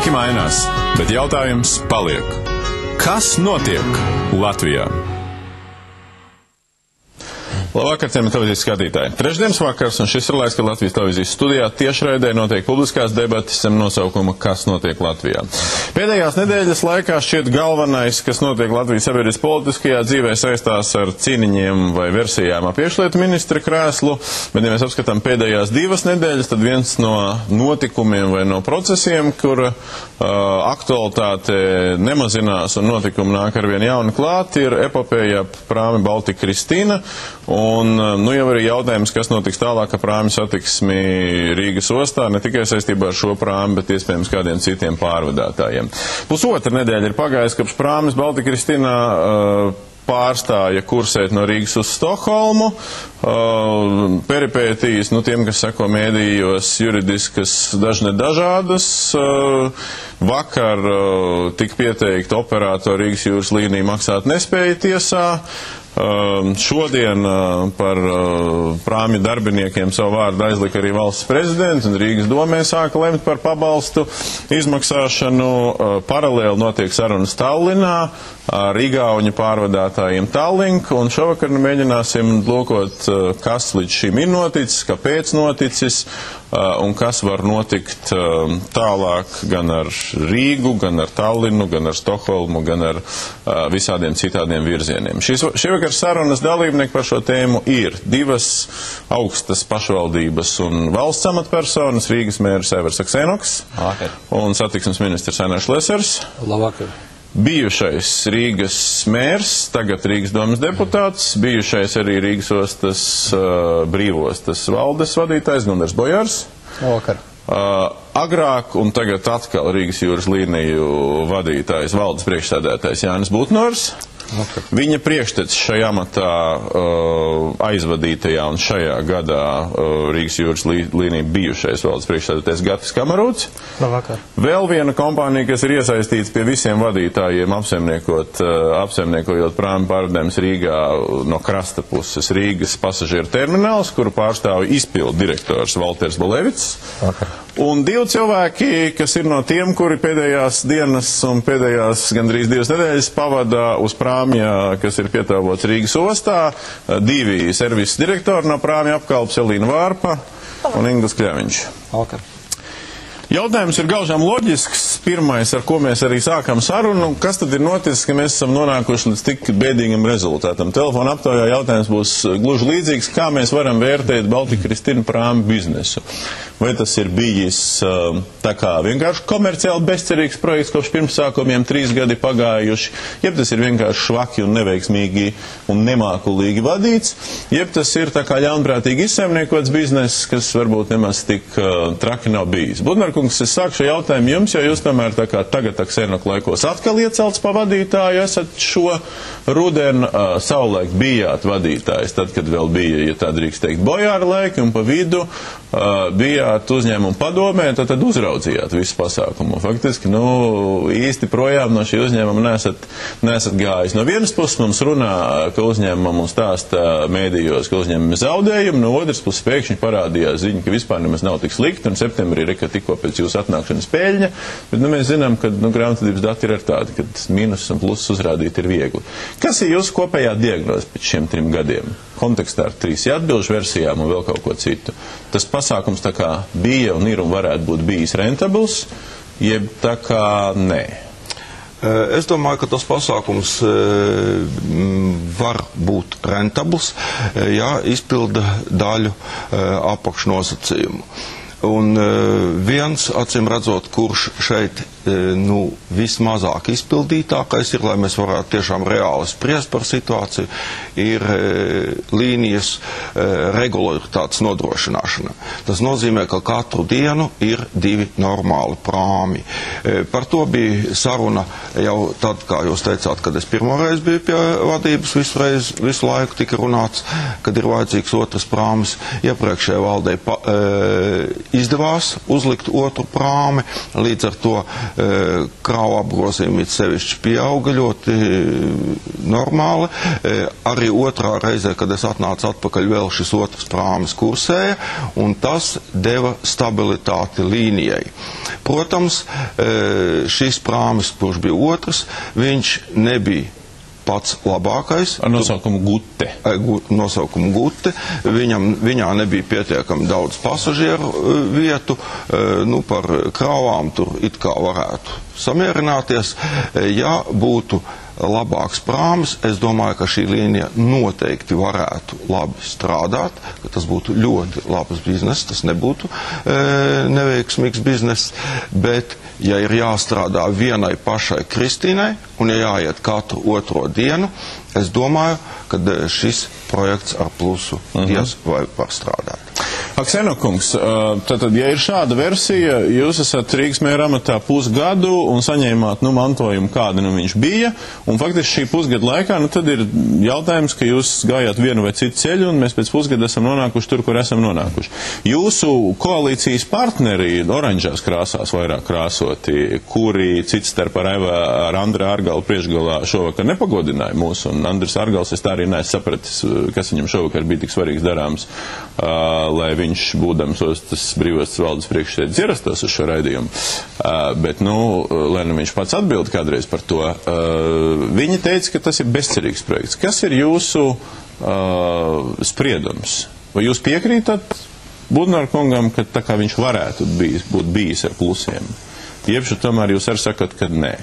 Laiki mainās, bet jautājums paliek. Kas notiek Latvijā? Labvakar, cienījamie televīzijas skatītāji. Trešdienas vakars, un šis ir laiks, kad Latvijas televīzijas studijā tiešraidē notiek publiskās debates ar nosaukumu Kas notiek Latvijā. Pēdējās nedēļas laikā šķiet galvenais, kas notiek Latvijas sabiedrības politiskajā dzīvē, saistās ar cīniņiem vai versijām ap iekšlietu ministra krēslu, bet, ja mēs apskatām pēdējās divas nedēļas, tad viens no notikumiem vai no procesiem, kura aktualitāte nemazinās un notikumi nāk arvien jauni klāt, ir epopēja ap prāmi Baltika Kristīna. Un jau arī jautājums, kas notiks tālāk ar prāmi satiksmi Rīgas ostā, ne tikai saistībā ar šo prāmi, bet iespējams kādiem citiem pārvadātājiem. Pusotra nedēļa ir pagājis, kopš prāmis Baltika Kristīna pārstāja kursēt no Rīgas uz Stokholmu. Peripētīs, tiem, kas seko mēdījos, juridiskas dažne dažādas. Vakar tika pieteikta operātora Rīgas jūras līnija maksāt nespēja tiesā. Šodien par prāmju darbiniekiem savu vārdu aizlika arī valsts prezidents, un Rīgas domē sāka lemt par pabalstu izmaksāšanu. Paralēli notiek sarunas Tallinā ar igauņu pārvadātājiem Tallink, un šovakar mēģināsim lūkot, kas līdz šim ir noticis, kāpēc noticis, un kas var notikt tālāk gan ar Rīgu, gan ar Tallinu, gan ar Stokholmu, gan ar visādiem citādiem virzieniem. Šovakar sarunas dalībnieki par šo tēmu ir divas augstas pašvaldības un valsts amatpersonas, Rīgas mērs Aivars Aksenoks un satiksmes ministrs Ainārs Lesers. Labvakar. Bijušais Rīgas mērs, tagad Rīgas domas deputāts, bijušais arī Rīgas ostas brīvostas valdes vadītājs Gunārs Bojārs. Labvakar. Agrāk un tagad atkal Rīgas jūras līniju vadītājs, valdes priekšsēdētājs Jānis Butnors. Okay. Viņa priekštecis šajā amatā aizvadītajā un šajā gadā Rīgas jūras līnija bijušais valdes priekšsēdētājs Gatis Kamarūts. Labvakar. Vēl viena kompānija, kas ir iesaistīts pie visiem vadītājiem, apsaimniekojot prāmi pārvadājumus Rīgā no krasta puses, Rīgas pasažieru termināls, kuru pārstāv izpildu direktors Valters Bolevits. Labvakar. Un divi cilvēki, kas ir no tiem, kuri pēdējās dienas un pēdējās gandrīz divas nedēļas pavada uz prāmja, kas ir pietāvots Rīgas ostā, divi servises direktori no prāmja apkalpes, Elīna Vārpa un Inglis Kļaviņš. Labvakar. Jautājums ir gaužām loģisks. Pirmais, ar ko mēs arī sākam sarunu, kas tad ir noticis, ka mēs esam nonākuši līdz tik bēdīgam rezultātam. Telefona aptaujā jautājums būs gluži līdzīgs, kā mēs varam vērtēt Baltika Kristīna prāmi biznesu. Vai tas ir bijis tā kā vienkārši komerciāli bezcerīgs projekts, kopš pirmsākumiem 3 gadi pagājuši, jeb tas ir vienkārši švaki un neveiksmīgi un nemākulīgi vadīts, jeb tas ir tā kā ļaunprātīgi izsaimniekots bizness, kas varbūt nemaz tik traki nav bijis. Budnarkungs, es sākšu jautājumu jums, jo jūs tomēr tā kā tagad Aksenoka laikos atkal iecelts pa vadītāju, esat šo rudenu savulaik bijāt vadītājs, tad, kad vēl bija, ja tā drīkst teikt, Bojāra laiki, un pa vidu bijāt uzņēmumu padomē, tad uzraudzījāt visu pasākumu. Faktiski, īsti projām no šī uzņēmuma nesat gājis. No vienas puses mums runā, ka uzņēmumam un stāsta mēdījos, ka uzņēmumi zaudējumi, no otras puses pēkšņi parādījās ziņa, ka vispār nemaz nav tik slikti, un septembrī ir tikko pēc jūsu atnākšanas peļņa, bet mēs zinām, ka grāmatvedības dati ir tādi, ka mīnus un plusus uzrādīt ir viegli. Kas ir jūsu kopējā diagnoze pēc šiem 3 gadiem? Kontekstā ar 3 atbilžu versijām un vēl kaut ko citu. Tas pasākums tā kā bija un ir un varētu būt bijis rentabls, jeb tā kā nē? Es domāju, ka tas pasākums var būt rentabls, ja izpilda daļu apakšnosacījumu. Un viens, acīm redzot, kurš šeit vismazāk izpildītākais ir, lai mēs varētu tiešām reāli spriest par situāciju, ir līnijas regularitātes nodrošināšana. Tas nozīmē, ka katru dienu ir 2 normāli prāmi. Par to bija saruna jau tad, kā jūs teicāt, kad es pirmoreiz biju pie vadības, visu laiku tika runāts, kad ir vajadzīgs otrs prāmis. Iepriekšējā valdē izdevās uzlikt otru prāmi, līdz ar to kravu apgrozījumi sevišķi pieauga ļoti normāli. Arī otrā reizē, kad es atnācu atpakaļ, vēl šis otrs prāmis kursēja, un tas deva stabilitāti līnijai. Protams, šis prāmis, kurš bija otrs, viņš nebija pats labākais. Ar nosaukumu Gute. Nosaukumu Gute. Viņā nebija pietiekami daudz pasažieru vietu. Par kravām tur it kā varētu samierināties. Ja būtu labāks prāmis, es domāju, ka šī līnija noteikti varētu labi strādāt, ka tas būtu ļoti labs biznes, tas nebūtu neveiksmīgs biznes, bet ja ir jāstrādā vienai pašai Kristīnai un ja jāiet katru otro dienu, es domāju, ka šis projekts ar plusu diez vai var strādāt. Aksenokungs, tātad, ja ir šāda versija, jūs esat Rīgas mēra amatā pusgadu un saņēmāt, mantojumu, kāda viņš bija, un faktiski šī pusgada laikā, tad ir jautājums, ka jūs gājāt vienu vai citu ceļu, un mēs pēc pusgada esam nonākuši tur, kur esam nonākuši. Jūsu koalīcijas partneri, oranžās krāsās vairāk krāsoti, kuri cits starp ar Andru Ārgalu priekšgalā šovakar nepagodināja mūs, un Andris Ārgals, es tā arī neesmu sapratis, kas viņam šovakar bija tik svarīgs darāms, lai viņš, būdams tas brīvās valdes priekšsēdis, ierastos uz šo raidījumu. Bet, lai viņš pats atbild kādreiz par to, viņi teica, ka tas ir bezcerīgs projekts. Kas ir jūsu spriedums? Vai jūs piekrītat Budnara kungam, ka tā kā viņš varētu būt bijis ar plusiem? Jebšu tomēr jūs arī sakat, ka nē.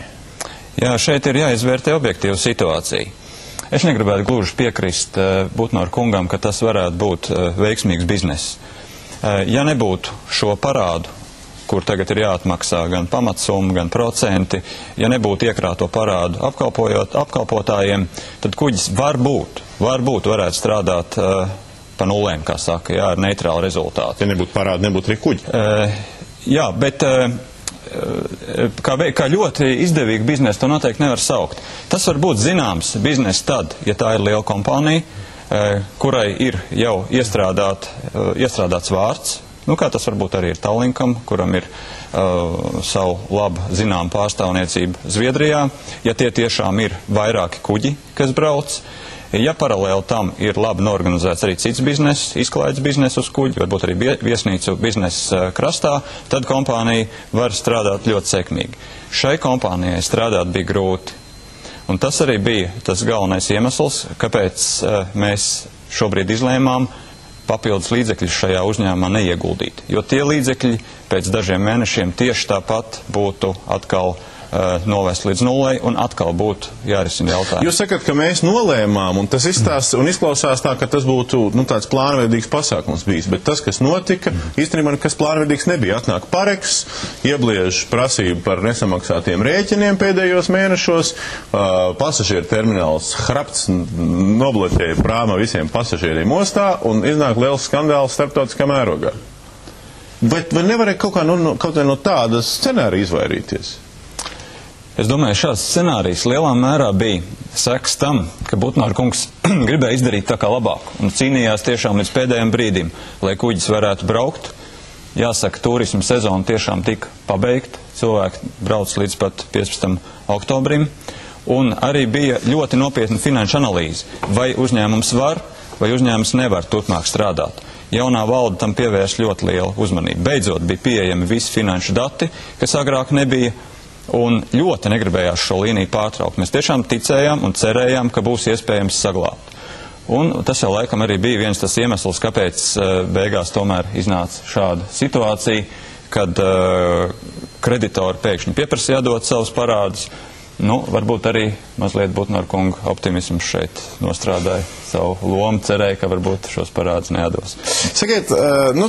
Jā, šeit ir jāizvērtē objektīva situācija. Es negribētu gluži piekrist Budnara kungam, ka tas varētu būt veiksmīgs bizness. Ja nebūtu šo parādu, kur tagad ir jāatmaksā gan pamatsumma, gan procenti, ja nebūtu iekrāto parādu apkalpotājiem, tad kuģis varētu strādāt pa nulēm, kā saka, jā, ar neitrālu rezultātu. Ja nebūtu parādu, nebūtu arī kuģi. Jā, bet kā ļoti izdevīgu biznesu to noteikti nevar saukt. Tas var būt zināms biznes tad, ja tā ir liela kompānija, kurai ir jau iestrādāts vārds, kā tas varbūt arī ir Tallinkam, kuram ir savu labu zinām pārstāvniecību Zviedrijā, ja tie tiešām ir vairāki kuģi, kas brauc. Ja paralēli tam ir labi norganizēts arī cits bizness, izklaides bizness uz kuģi, varbūt arī viesnīcu bizness krastā, tad kompānija var strādāt ļoti sekmīgi. Šai kompānijai strādāt bija grūti. Un tas arī bija tas galvenais iemesls, kāpēc mēs šobrīd izlēmām papildus līdzekļus šajā uzņēmumā neieguldīt. Jo tie līdzekļi pēc dažiem mēnešiem tieši tāpat būtu atkal novest līdz nulai un atkal būtu jārisina jautājumi. Jūs sakat, ka mēs nolēmām, un tas izklausās tā, ka tas būtu tāds plānveidīgs pasākums bijis, bet tas, kas notika, īstenībā nekas plānveidīgs nebija. Atnāk Pareks, iebliež prasību par nesamaksātiem rēķiniem pēdējos mēnešos, pasažieru termināls hrapts nobloķēja prāma visiem pasažieriem ostā, un iznāk liels skandāls starptautiskā mērogā. Vai nevarēja kaut kā no tāda scenārija izvairīties? Es domāju, šāds scenārijs lielā mērā bija seks tam, ka Budnara kungs gribēja izdarīt tā kā labāk un cīnījās tiešām līdz pēdējiem brīdim, lai kuģis varētu braukt. Jāsaka, turismu sezona tiešām tika pabeigta, cilvēki brauc līdz pat 15. oktobrim, un arī bija ļoti nopietna finanšu analīze, vai uzņēmums var, vai uzņēmums nevar turpmāk strādāt. Jaunā valde tam pievērš ļoti lielu uzmanību. Beidzot bija pieejami visi finanšu dati, kas agrāk nebija, un ļoti negribējās šo līniju pārtraukt. Mēs tiešām ticējām un cerējām, ka būs iespējams saglābt. Un tas jau laikam arī bija viens tas iemesls, kāpēc beigās tomēr iznāca šāda situācija, kad kreditori pēkšņi pieprasīja atdot savus parādus. Varbūt arī mazliet Budnara kunga optimisms šeit nostrādāja savu lomu, cerēja, ka varbūt šos parādus neatdos. Sakiet,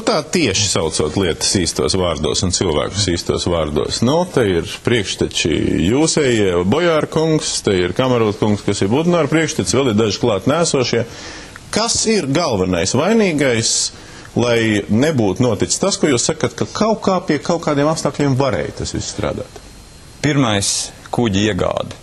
tā tieši saucot lietas īstos vārdos un cilvēkus īstos vārdos. Te ir priekšteči jūsējie Bojāra kungs, te ir Kamarot kungs, kas ir Budnara priekšteči, vēl ir daži klāt nēsošie. Kas ir galvenais vainīgais, lai nebūtu noticis tas, ko jūs sakat, ka kaut kā pie kaut kādiem apstākļiem varēja tas viss strādāt? Pirmais, kuģi iegādi.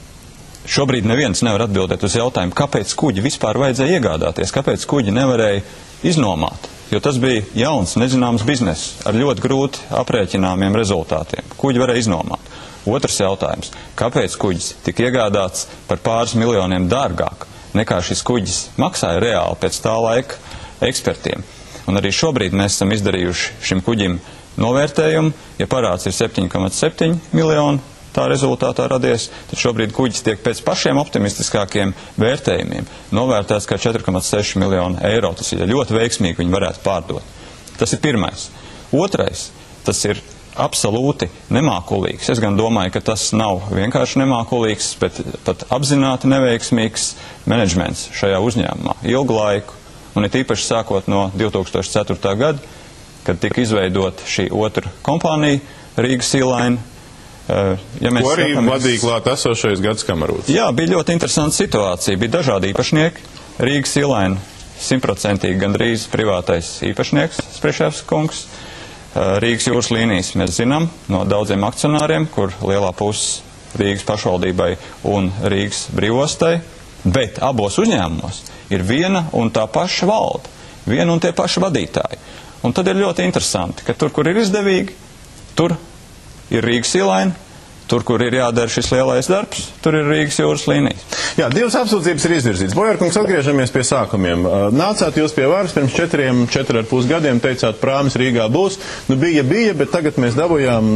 Šobrīd neviens nevar atbildēt uz jautājumu, kāpēc kuģi vispār vajadzēja iegādāties, kāpēc kuģi nevarēja iznomāt, jo tas bija jauns, nezināms bizness ar ļoti grūti aprēķināmiem rezultātiem. Kuģi varēja iznomāt. Otrs jautājums, kāpēc kuģis tika iegādāts par pāris miljoniem dārgāk nekā šis kuģis maksāja reāli pēc tā laika ekspertiem. Un arī šobrīd mēs esam izdarījuši šim kuģim novērtējumu, ja parāds ir 7,7 miljoni, tā rezultātā radies, tad šobrīd kuģis tiek pēc pašiem optimistiskākiem vērtējumiem novērtēts kā 4,6 miljonu eiro. Tas ir ļoti veiksmīgi, viņi varētu pārdot. Tas ir pirmais. Otrais, tas ir absolūti nemākulīgs. Es gan domāju, ka tas nav vienkārši nemākulīgs, bet pat apzināti neveiksmīgs menedžments šajā uzņēmumā ilgu laiku, un ir tīpaši sākot no 2004. gada, kad tika izveidot šī otra kompānija, Rīgas Sea Line. Ko arī vadīja klāt esošais Gads Kamarūts. Jā, bija ļoti interesanta situācija. Bija dažādi īpašnieki. Rīgas Sea Line 100% gandrīz privātais īpašnieks, Spreševs kungs. Rīgas jūras līnijas mēs zinām no daudziem akcionāriem, kur lielā puse Rīgas pašvaldībai un Rīgas brīvostai, bet abos uzņēmumos ir viena un tā paša valde, viena un tie paši vadītāji. Un tad ir ļoti interesanti, ka tur, kur ir izdevīgi, tur ir Rīgas Sea Line, tur, kur ir jādara šis lielais darbs, tur ir Rīgas jūras līnijas. Jā, divas apsūdzības ir izvirzītas. Bojarkungs, atgriežamies pie sākumiem. Nācāt jūs pie varas pirms 4,5 gadiem, teicāt, prāmis Rīgā būs. Nu, bija, bet tagad mēs dabūjām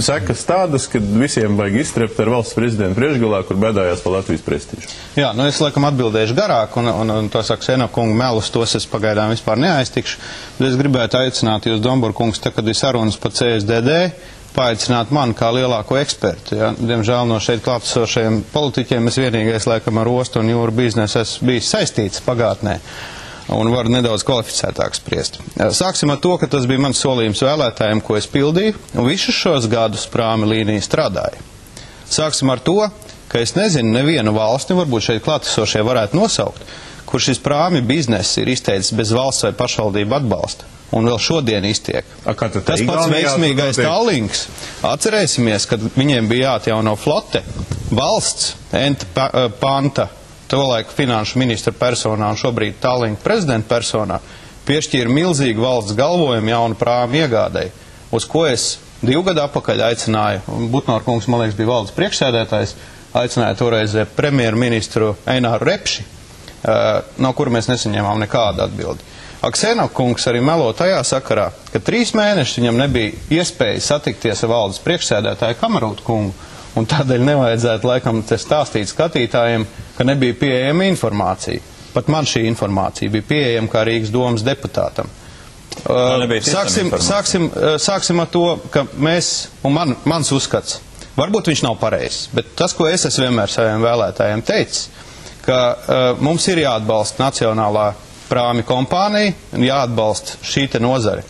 sekas tādas, ka visiem vajag izstrept ar valsts prezidentu priekšgalā, kur bēdājās par Latvijas prestižu. Jā, nu es laikam atbildēšu garāk, un to saka Senokunga melus, tos es pagaidām vispār neaiztikšu. Bet es gribētu aicināt jūs, Domburkungs, tā, kad ir sarunas par CSDD, paaicināt mani kā lielāko ekspertu. Ja? Diemžēl no šeit klātesošajiem politiķiem es vienīgais laikam ar ostu un jūru biznesu esmu bijis saistīts pagātnē un varu nedaudz kvalificētāk spriest. Sāksim ar to, ka tas bija mans solījums vēlētājiem, ko es pildīju, un visus šos gadus prāmi līnija strādāja. Sāksim ar to, ka es nezinu nevienu valsti, varbūt šeit klātesošie varētu nosaukt, kur šis prāmi bizness ir izteicis bez valsts vai pašvaldību atbalsta. Un vēl šodien iztiek. Tas pats veiksmīgais Tallinks. Atcerēsimies, kad viņiem bija jāatjauno flote. Valsts, Panta, tolaik finanšu ministra personā un šobrīd Tallinka prezidenta personā, piešķīra milzīgu valsts galvojumu jaunu prāmu iegādēji, uz ko es 2 gadu atpakaļ aicināju, un Butnor kungs, man liekas, bija valdes priekšsēdētājs, aicināja toreiz premjerministru Eināru Repši, no kura mēs nesaņēmām nekādu atbildi. Senokungs arī melo tajā sakarā, ka 3 mēnešus viņam nebija iespēja satikties ar valdes priekšsēdētāju Kamarūtu kungu, un tādēļ nevajadzētu laikam te stāstīt skatītājiem, ka nebija pieejama informācija. Pat man šī informācija bija pieejama kā Rīgas domas deputātam. Sāksim ar to, ka mēs, un mans uzskats, varbūt viņš nav pareizs, bet tas, ko es vienmēr saviem vēlētājiem teicis, ka mums ir jāatbalsta nacionālā prāmi kompānija un jāatbalsta šī te nozare.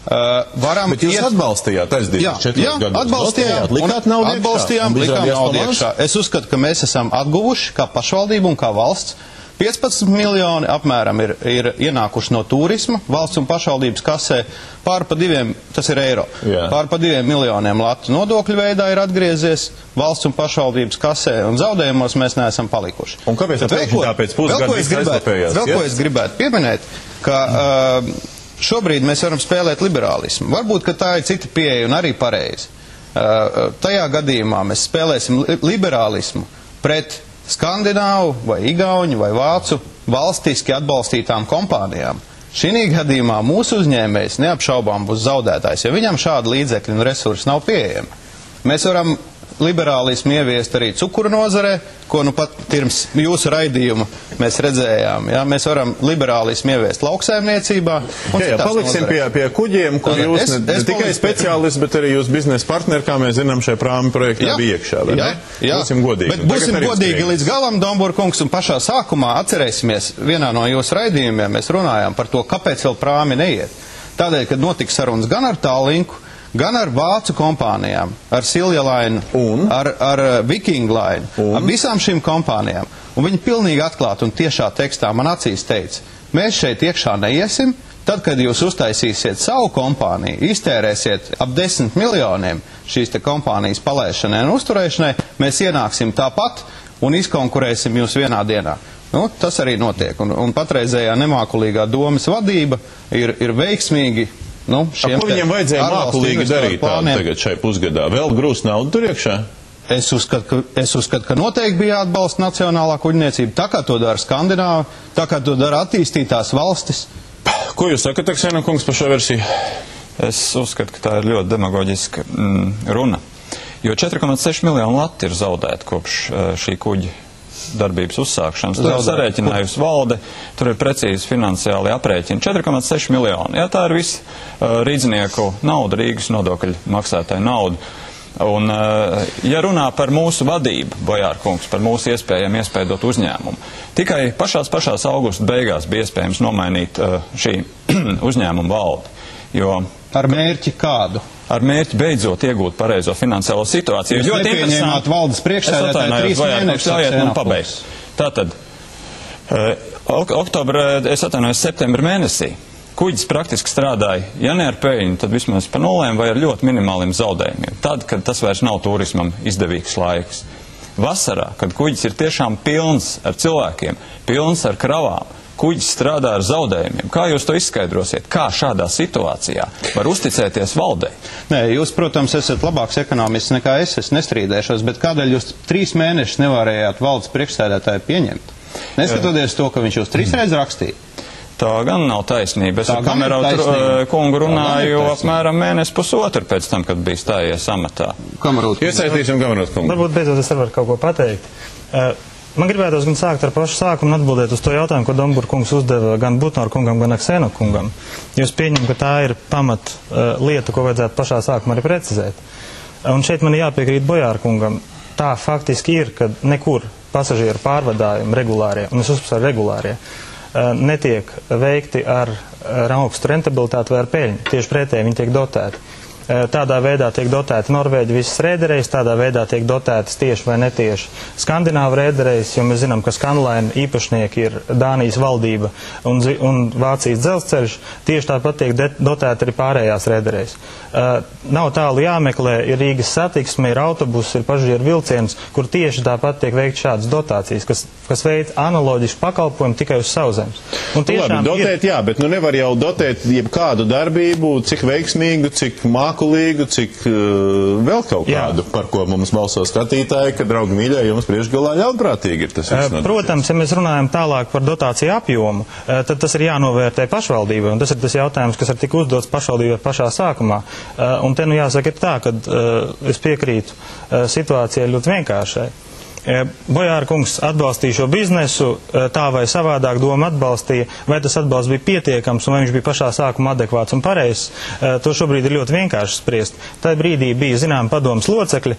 Bet jūs atbalstījāt aizdījuši 4 gadus. Jā, atbalstījām, likām naudu iekšā. Es uzskatu, ka mēs esam atguvuši kā pašvaldība un kā valsts. 15 miljoni apmēram ir ienākuši no turisma, valsts un pašvaldības kasē, pār pa 2, tas ir eiro, pār pa 2 miljoniem latu nodokļu veidā ir atgriezies valsts un pašvaldības kasē, un zaudējumos mēs neesam palikuši. Un kāpēc tāpēc pusgadu aizlapējās? Vēl ko es gribētu pieminēt, ka šobrīd mēs varam spēlēt liberālismu. Varbūt, ka tā ir cita pieeja un arī pareizi. Tajā gadījumā mēs spēlēsim liberālismu pret skandināvu vai igauņu vai vācu valstiski atbalstītām kompānijām. Šī gadījumā mūsu uzņēmējs neapšaubām būs zaudētājs, jo viņam šāda līdzekļu un resursi nav pieejami. Mēs varam liberālismu ieviest arī cukuru nozarē, ko nu pat pirms jūsu raidījuma mēs redzējām. Ja? Mēs varam liberālismu ieviest lauksaimniecībā. Paliksim pie kuģiem, kur jūs ne tikai speciālists, bet arī jūs biznesa partneri, kā mēs zinām, šajā prāmi projektā bija iekšā. Būsim godīgi. Bet būsim godīgi līdz galam, Domburkungs, un pašā sākumā atcerēsimies, vienā no jūsu raidījumiem mēs runājām par to, kāpēc vēl prāmi neiet. Tādēļ, kad notiks sarunas gan ar Tallinku, gan ar vācu kompānijām, ar Silja Line, ar Viking Line, ar visām šīm kompānijām. Un viņi pilnīgi atklāti un tiešā tekstā man acīs teica, mēs šeit iekšā neiesim, tad, kad jūs uztaisīsiet savu kompāniju, iztērēsiet ap 10 miljoniem šīs te kompānijas palaišanai un uzturēšanai, mēs ienāksim tāpat un izkonkurēsim jūs vienā dienā. Nu, tas arī notiek, un patreizējā nemākulīgā domas vadība ir veiksmīgi. Nu, ko viņiem vajadzēja mākulīgi darīt tādu tagad šai pusgadā? Vēl grūst naudu tur iekšā? Es uzskatu, ka noteikti bija jāatbalsta nacionālā kuģniecība, tā kā to dara Skandināvi, tā kā to dara attīstītās valstis. Ko jūs sakat, Aksēna kungs, par šo versiju? Es uzskatu, ka tā ir ļoti demagoģiska runa, jo 4,6 miljonu lati ir zaudēti kopš šī kuģa darbības uzsākšanas. To ir sarēķinājusi valde, tur ir precīzi finansiāli aprēķini. 4,6 miljoni. Jā, tā ir visa rīdznieku nauda, Rīgas nodokļu maksātāju nauda. Un, ja runā par mūsu vadību, Bojārkungs, par mūsu iespējām iespēdot uzņēmumu, tikai pašās augusta beigās bija iespējams nomainīt šī uzņēmuma valdi. Jo ar mērķi kādu? Ar mērķi beidzot iegūt pareizo finansiālo situāciju. Jūs nepieņēmāt valdes priekšsēdētāju 3 mēnešus pabeigt. Tātad, septembra mēnesī kuģis praktiski strādāja, ja ne ar peļņu, tad vismaz pa nulēm vai ar ļoti minimāliem zaudējumiem. Tad, kad tas vairs nav turismam izdevīgs laiks. Vasarā, kad kuģis ir tiešām pilns ar cilvēkiem, pilns ar kravām, kuģis strādā ar zaudējumiem. Kā jūs to izskaidrosiet? Kā šādā situācijā var uzticēties valdei? Nē, jūs, protams, esat labāks ekonomists nekā es nestrīdēšos, bet kādēļ jūs 3 mēnešus nevarējāt valdes priekšsēdētāju pieņemt? Neskatoties to, ka viņš jūs 3 reizes rakstīja. Tā gan nav taisnība. Es ar Kamerautu kungu runāju apmēram mēnesi pusotru pēc tam, kad bija stājies amatā. Iesaistīsim Kamerautu kungu. Varbūt beidzot es varu kaut ko pateikt. Man gribētos gan sākt ar pašu sākumu un atbildēt uz to jautājumu, ko Dombur kungs uzdeva gan Butnora kungam, gan Aksēna kungam. Jūs pieņem, ka tā ir pamat lieta, ko vajadzētu pašā sākumā arī precizēt. Un šeit man jāpiekrīt Bojāra kungam. Tā faktiski ir, ka nekur pasažieru pārvadājumi regulārie, un es uzsveru regulārie, netiek veikti ar augstu rentabilitāti vai ar peļņu. Tieši pretēji viņi tiek dotēti. Tādā veidā tiek dotēti Norvēģi visas rēderejas, tādā veidā tiek dotētas tieši vai netieši Skandināvu rēderejas, jo mēs zinām, ka Skandlaina īpašnieki ir Dānijas valdība un Vācijas dzelzceļš, tieši tāpat tiek dotēti arī pārējās rēderejas. Nav tālu jāmeklē, ir Rīgas satiksme, ir autobus, ir pasažieru vilciens, kur tieši tāpat tiek veikt šādas dotācijas, kas veic analoģisku pakalpojumu tikai uz sauszemes. Labi, dotēt, jā, bet nu nevar jau dotēt jebkādu darbību, cik veiksmīgu, cik mākulīgu, cik vēl kaut kādu, par ko mums balso skatītāji, ka, draugi mīļie, jums priekšgalā ļaunprātīgi ir tas viss. Protams, ja mēs runājam tālāk par dotāciju apjomu, tad tas ir jānovērtē pašvaldībai, un tas ir tas jautājums, kas ir tik uzdots pašvaldībai pašā sākumā. Un te nu jāsaka ir tā, ka es piekrītu situācijai ļoti vienkāršai. Bojāra kungs atbalstīja šo biznesu, tā vai savādāk doma atbalstīja, vai tas atbalsts bija pietiekams un vai viņš bija pašā sākumā adekvāts un pareizs, to šobrīd ir ļoti vienkārši spriest. Tā brīdī bija zinām padomas locekļi,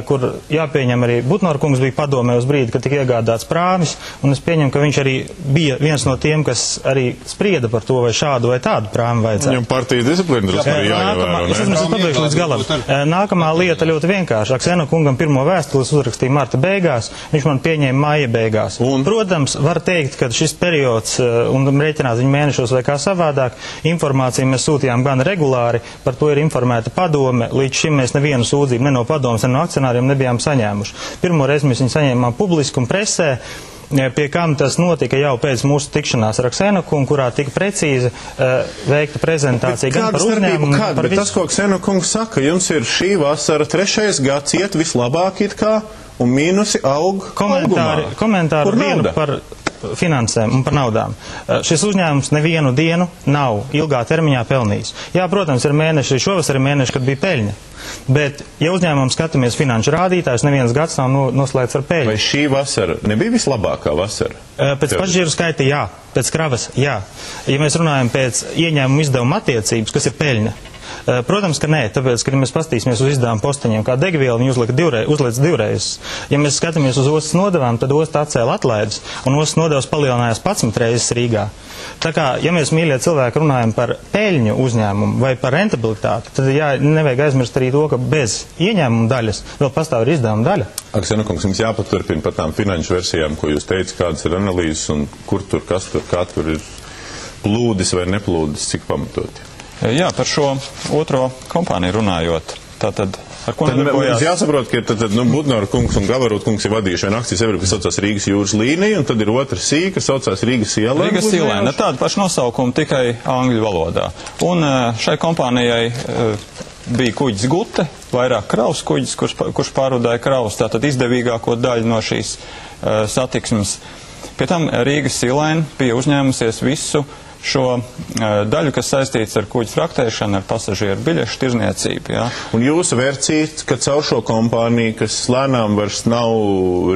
kur jāpieņem arī Butnora kungs bija padomē uz brīdi, kad tika iegādāts prāmis, un es pieņemu, ka viņš arī bija viens no tiem, kas arī sprieda par to, vai šādu vai tādu prāmi vajadzētu. Viņam partijas disciplīna drusku arī jāievēro, ne? Es pabeigšu līdz galam. Nākamā lieta ļoti vienkārša. Aksēna kungam pirmo vēstules uzrakstīja marta beigās. Viņš man pieņēma maija beigās. Protams, var teikt, ka šis periods, un rēķināt viņu mēnešos vai kā savādāk, informāciju mēs sūtījām gan regulāri, par to ir informēta padome. Līdz šim mēs nevienu sūdzību ne no padomes, ne no akcionāriem nebijām saņēmuši. Pirmo reizi mēs viņu saņēmām publiski un presē, pie kam tas notika jau pēc mūsu tikšanās ar Aksēnu kungu, kurā tika precīzi veikta prezentācija gan par uzņēmumu, gan par visu. Tas, ko Aksēnu kungs saka, jums ir šī vasara 3. gads iet vislabāk it kā, un mīnusi aug augumā. Komentāru vienu par finansēm un par naudām. Šis uzņēmums nevienu dienu nav ilgā termiņā pelnījis. Jā, protams, ir mēneši, šovasar ir mēneši, kad bija peļņa. Bet, ja uzņēmumam skatāmies finanšu rādītājus, neviens gads nav noslēgts ar peļņu. Vai šī vasara nebija vislabākā vasara? Pēc pasažieru skaita jā, pēc kravas jā. Ja mēs runājam pēc ieņēmumu izdevuma attiecības, kas ir peļņa, protams, ka nē, tāpēc, ka ja mēs pastīsimies uz izdevumu posteņiem kā degvielu, viņi uzliec divreiz. Ja mēs skatāmies uz ostas nodevām, tad osta atcēla atlaides, un ostas nodevas palielinājās 11 reizes Rīgā. Tā kā, ja mēs, mīļie cilvēki, runājam par peļņu uzņēmumu vai par rentabilitāti, tad nevajag aizmirst arī to, ka bez ieņēmuma daļas vēl pastāv ir izdevuma daļa. Aksēna kungs, jums jāpaturpina par tām finanšu versijām, ko jūs teicat, kādas ir analīzes un kur tur, kas tur, kā tur ir plūdis vai neplūdis, cik pamatoti. Jā, par šo otro kompāniju runājot. Tātad ar ko Tad nedarbojās. mums jāsaprot, ka tad Butnora kungs un Gavarot kungs ir vadījuši vienu akciju sabiedrību, kas saucās Rīgas jūras līnija, un tad ir otra sīka, kas saucās Rīgas ielēna. Rīgas ielēna, tāda paša nosaukuma, tikai angļu valodā. Un šai kompānijai bija kuģis Gute, vairāk kravas kuģis, kurš pārvadāja kravas, tātad izdevīgāko daļu no šīs satiksmes. Pie tam Rīgas ielēna bija uzņēmusies visu šo daļu, kas saistīts ar kuģu fraktēšanu, ar pasažieru biļešu tirzniecību. Ja? Un jūsu versija, ka caur šo kompāniju, kas lēnām vairs nav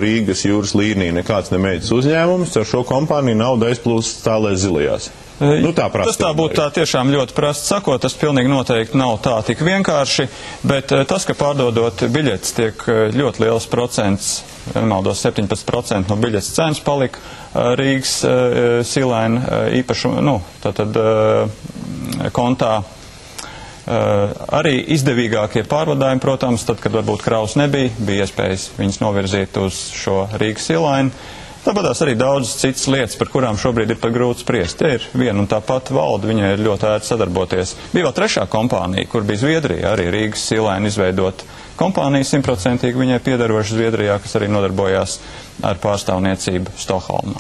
Rīgas jūras līnija, nekāds nemēģis uzņēmums, caur šo kompāniju nauda aizplūst tālē zilajās. Tas tā būtu tā tiešām ļoti prasti sakot, tas pilnīgi noteikti nav tā tik vienkārši, bet tas, ka pārdodot biļetes tiek ļoti liels procents, nemaldos 17% no biļetes cenas palika Rīgas silēna īpašumu, tātad kontā. Arī izdevīgākie pārvadājumi, protams, tad, kad varbūt kravas nebija, bija iespējas viņas novirzīt uz šo Rīgas silēnu. Tāpatās arī daudzas citas lietas, par kurām šobrīd ir pat grūti spriest. Te ir viena un tā pati valde, viņai ir ļoti ērti sadarboties. Bija vēl trešā kompānija, kur bija Zviedrija, arī Rīgas silēna izveidot kompāniju 100%, viņai piedaroša Zviedrijā, kas arī nodarbojās ar pārstāvniecību Stokholmā.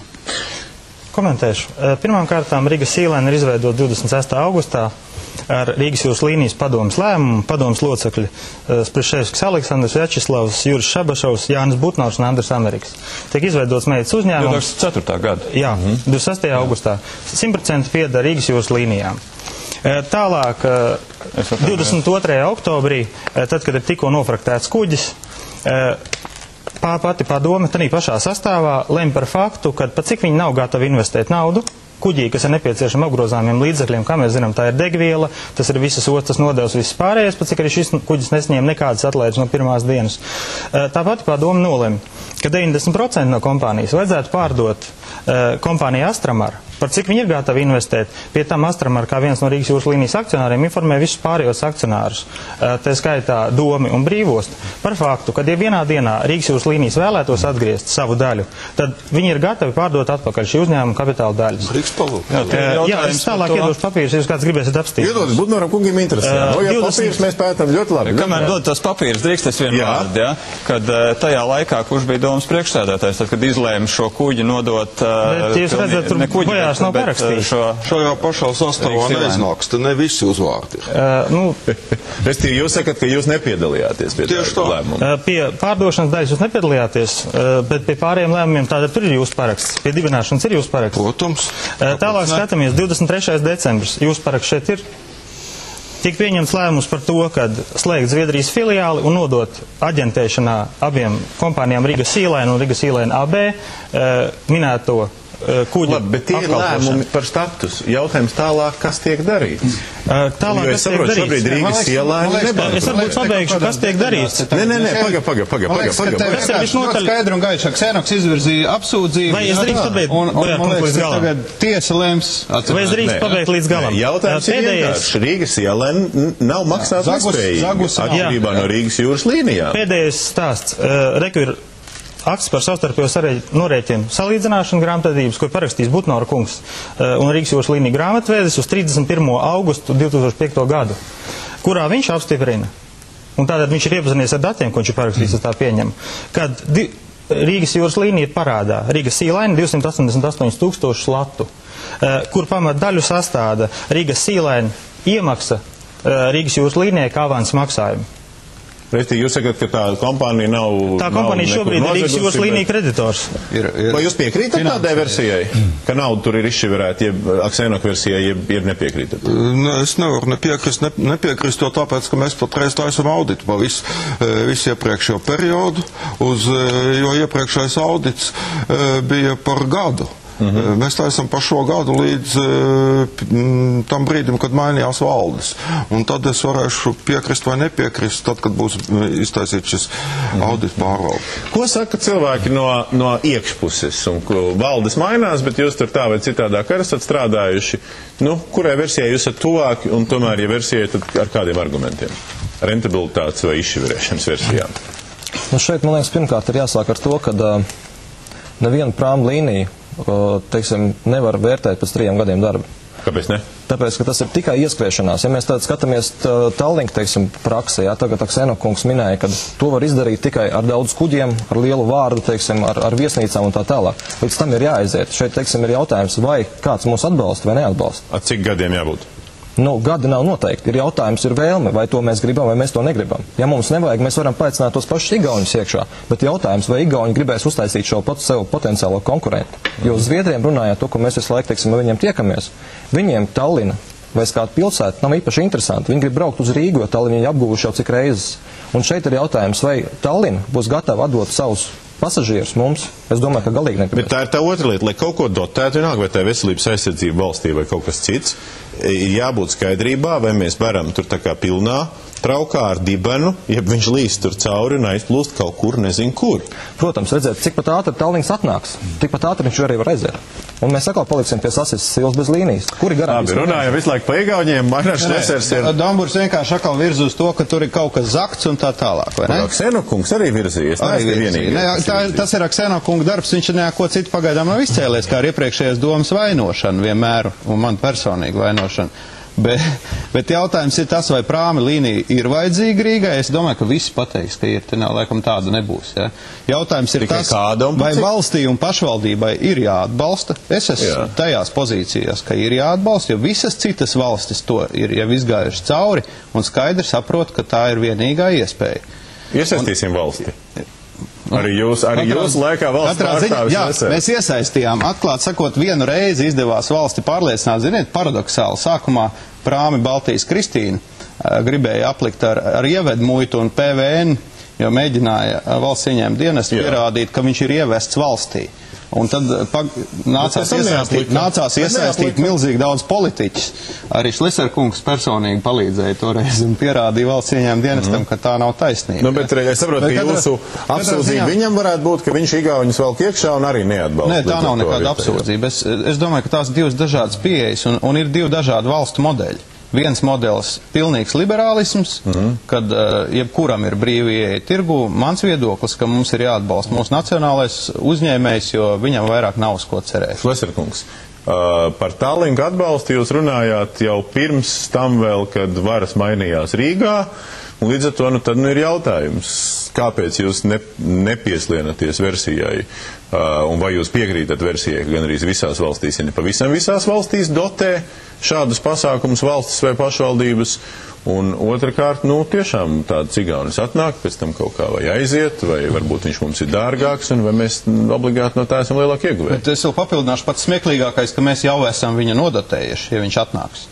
Komentēšu. Pirmām kārtām Rīgas silēna ir izveidota 26. augustā ar Rīgas jūras līnijas padomas lēmumu. Padomas locekļi Spriševskis Aleksandrs, Vjačeslavs, Juris Šabašovs, Jānis Butnors un Andris Amerikas. Tiek izveidots meitas uzņēmums. 2004. gada. Jā, 26. augustā. 100% pieder Rīgas jūras līnijām. Tālāk, 22. oktobrī, tad, kad ir tikko nofraktēts kuģis, pati padome, tādā pašā sastāvā, lem par faktu, ka pat cik viņi nav gatavi investēt naudu kuģī, kas ir nepieciešama apgrozāmiem līdzekļiem, kā mēs zinām, tā ir degviela, tas ir visas ostas nodevs, viss pārējais, pat cik arī šis kuģis nesņēma nekādas atlaides no pirmās dienas. Tāpat padome nolem, ka 90% no kompānijas vajadzētu pārdot kompānija Astramar, par cik viņi ir gatavi investēt. Pie tam Astramar, kā viens no Rīgas jūras līnijas akcionāriem, informē visus pārējos akcionārus, tā skaitā Domi un Brīvostu, par faktu, ka ja vienā dienā Rīgas jūras līnijas vēlētos atgriezt savu daļu, tad viņi ir gatavi pārdot atpakaļ šī uzņēmuma kapitāla daļas. Jā, es tālāk iedošu papīrus, ja jūs kāds gribēsiet apstīt. Iedodas Butnoram kungam interesē. Ja papīrus mēs pētam ļoti labi. Kamēr dod tos papīrus, drīkst es vienu vārdu, ja? Kad tajā laikā, kurš bija domas priekšsēdētājs, tad, kad izlēma šo kuģi nodot... Bet jūs redzat, tur bojās nav parakstīts. Šajā pašā sastāvā neiznāks, te ne visi uzvārdi. Restīvi, jūs sakat, ka jūs nepiedalījāties pie tā lēmuma. Pie pārdošanas daļas jūs nepiedalījāties, bet pie pārējiem lēmumiem tātad tur ir jūsu paraksts. Pie dibināšanas ir jūsu paraksts. Protams. Tālāk skatāmies, 23. decembris, jūsu paraksts šeit ir. Tiek pieņemts lēmums par to, kad slēgt Zviedrijas filiāli un nodot aģentēšanā abiem kompānijām Rīgas silēna un Rīgas silēna AB minēto kuģa. Labi, bet tie ir lēmumi par status. Jautājums tālāk, kas tiek darīts? Tālāk, kas tiek darīts? Šobrīd Rīgas silēna nebār. Es varbūt pabeigšu, kas tiek darīts. Nē, paga. Tas ir visnotaļ skaidri un gaiši. Ksenoks izvirzīja apsūdzību. Vai es drīkst pabeigt? Un man liekas, ka tagad tiesa lems. Vai es drīkst pabeigt līdz galam? Jautājums ir vienkārši. Rīgas silēna nav maksāt nespējīga atšķirībā no Rīgas jūras līnijām. Pēdējais stāsts. Reku ir akts par savstarpējo norēķinu salīdzināšanu grāmatvedības, ko parakstīs Butnora kungs un Rīgas jūras līnija grāmatvedis uz 31. augustu 2005. gadu, kurā viņš apstiprina, un tātad viņš ir iepazinies ar datiem, ko viņš ir parakstījis, es tā pieņemu, kad Rīgas jūras līnija parādā Rīgas silēna 288 000 latu, kur pamat daļu sastāda Rīgas silēna iemaksa Rīgas jūras līnijai kā avans maksājumu. Restīgi, jūs sakat, ka tā kompānija nav... Tā kompānija šobrīd ir Rīgas jūras līnija kreditors. Vai jūs piekrītat tādai versijai, ka nauda tur ir izšķiverēta, jeb Aksenok versijai, jeb nepiekrītat? Es nevaru nepiekrist, jo tāpēc, ka mēs patreiz taisam auditu pa visu iepriekšējo periodu, jo iepriekšējais audits bija par gadu. Mēs taisam par šo gadu līdz tam brīdim, kad mainījās valdes. Un tad es varēšu piekrist vai nepiekrist, tad, kad būs iztaisīts šis audits pārvalde. Ko saka cilvēki no iekšpuses? Un valdes mainās, bet jūs tur tā vai citādāk esat strādājuši. Kurai versijai jūs esat tuvāki un tomēr, ja versijai, tad ar kādiem argumentiem? Rentabilitātes vai izšķiverēšanas versijām? Šeit, man liekas, pirmkārt ir jāsāk ar to, ka neviena prāma līnija teiksim, nevar vērtēt pēc 3 gadiem darba. Kāpēc ne? Tāpēc, ka tas ir tikai ieskriešanās. Ja mēs tad skatāmies Tallink, teiksim, praksē, jā, tagad Ksenokungs minēja, ka to var izdarīt tikai ar daudz kuģiem, ar lielu vārdu, teiksim, ar viesnīcām un tā tālāk. Līdz tam ir jāaiziet. Šeit, teiksim, ir jautājums, vai kāds mūs atbalsta vai neatbalsta. Ar cik gadiem jābūt? Nu, gadi nav noteikti. Ir jautājums, ir vēlme, vai to mēs gribam, vai mēs to negribam. Ja mums nevajag, mēs varam paaicināt tos pašus igauņus iekšā, bet jautājums, vai igauņi gribēs uztaisīt šo sev potenciālo konkurentu. Jo Zviedriem runājot to, ko mēs visu laiku, teiksim, viņiem tiekamies, viņiem Tallina vai kāda pilsēta nav īpaši interesanti. Viņi grib braukt uz Rīgu, jo Tallinu viņi apguvuši jau cik reizes. Un šeit ir jautājums, vai Tallina būs gatava atdot savus pasažierus mums, es domāju, ka galīgi negribēs. Bet tā ir tā otra lieta, lai kaut ko dotētu, vienalga, vai tā ir veselības aizsardzība valstī vai kaut kas cits, ir jābūt skaidrībā, vai mēs varam tur tā kā pilnā traukā ar dibenu, ja viņš līst tur cauri un aizplūst kaut kur, nezinu kur. Protams, redzēt, cik pat ātri Tallins atnāks, tikpat ātri viņš arī var aiziet. Un mēs atkal paliksim pie sasistas silas bez līnijas. Kuri garantīs? Labi, runājam visu laiku pa igauņiem, Magnārs Lesers ir... Domburs vienkārši atkal virz uz to, ka tur ir kaut kas zakts un tā tālāk, vai ne? Ksenokungs arī virzījies, tas ir Ksenokunga darbs, viņš neko citu pagaidām nav izcēlies, kā ar iepriekšējās domas vainošanu vienmēr, un man personīgi vainošanu. Bet jautājums ir tas, vai prāmi līnija ir vajadzīga Rīgai. Es domāju, ka visi pateiks, ka ir, te nav, laikam tāda nebūs. Ja? Jautājums ir tas, vai valstī un pašvaldībai ir jāatbalsta. Es esmu tajās pozīcijās, ka ir jāatbalsta, jo visas citas valstis to ir jau izgājuši cauri un skaidri saprot, ka tā ir vienīgā iespēja. Iesaistīsim valsti. Arī jūs laikā valsts pārstāvis nesēs. Mēs iesaistījām, atklāt sakot, vienu reizi izdevās valsti pārliecināt, ziniet, paradoxāli. Sākumā prāmi Baltijas Kristīna gribēja aplikt ar ievedu muitu un PVN, jo mēģināja valsts ieņēmuma dienestu pierādīt, ka viņš ir ievests valstī. Un tad nācās iesaistīt milzīgi daudz politiķus. Arī Šleserkungs personīgi palīdzēja toreiz un pierādīja valsts ieņēmuma dienestam, ka tā nav taisnība. Nu, bet es saprotu, ka jūsu apsūdzība viņam varētu būt, ka viņš igauņus velk iekšā un arī neatbalsta. Nē, tā nav nekāda apsūdzība. Es domāju, ka tās divas dažādas pieejas un ir divi dažādi valstu modeļi. Viens modelis - pilnīgs liberālisms, kad jebkuram ir brīvi ieeja tirgu. Mans viedoklis, ka mums ir jāatbalsta mūsu nacionālais uzņēmējs, jo viņam vairāk nav uz ko cerēt. Šleserkungs, par Tallinku atbalstu jūs runājāt jau pirms tam vēl, kad varas mainījās Rīgā. Un līdz ar to tad ir jautājums, kāpēc jūs nepieslienaties versijai, un vai jūs piekrītat versijai, ka gan arī visās valstīs, ja ne pavisam visās valstīs dotē šādus pasākumus valstis vai pašvaldības, un otrkārt, tiešām tāda cigaunis atnāk, pēc tam kaut kā vai aiziet, vai varbūt viņš mums ir dārgāks, un vai mēs obligāti no tā esam lielāk ieguvēji. Bet es vēl papildināšu pats smieklīgākais, ka mēs jau esam viņu nodotējuši, ja viņš atnāks.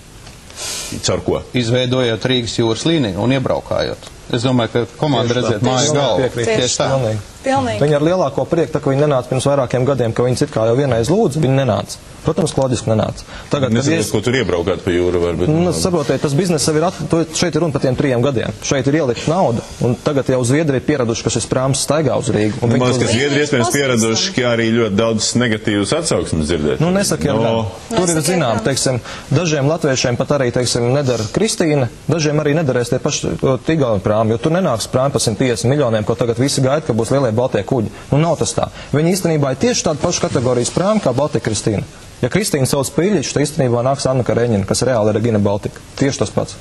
Caur ko? Izveidojot Rīgas jūras līniju un iebraukājot. Es domāju, ka komanda redzēt mājas galvu. Tieši tā. Viņi ar lielāko prieku, tā ka viņi nenāca pirms vairākiem gadiem, ka viņi it kā jau vienreiz lūdzu, viņi nenāca. Protams, loģiski nenāca. Tagad, ko tur iebraukāt pa jūru var, bet... Saprotiet, tas biznes sev ir šeit ir runa par tiem 3 gadiem. Šeit ir ielikt nauda, un tagad jau Zviedri ir pieraduši, ka šis prāms staigā uz Rīgu. Man liekas, ka Zviedri iespējams pieraduši, ka arī ļoti daudz negatīvus atsauksmes dzirdēt. Nesaka jau tur ir zinām, teiksim, dažiem latviešiem pat arī, teiksim, nedara Kristīna, dažiem arī nedarēs tie paši igauņu prāmi, jo tur nenāks prāmi par 150 miljoniem, ko tagad visi gaida, ka būs lielie baltie kuģi. Nav tas tā. Viņi īstenībā ir tieši tāda paša kategorijas prāmi kā Baltika Kristīna. Ja Kristīna sauc Pīļiņš, tad īstenībā nāks Anna Kareņina, kas reāli ir Regina Baltika. Tieši tas pats.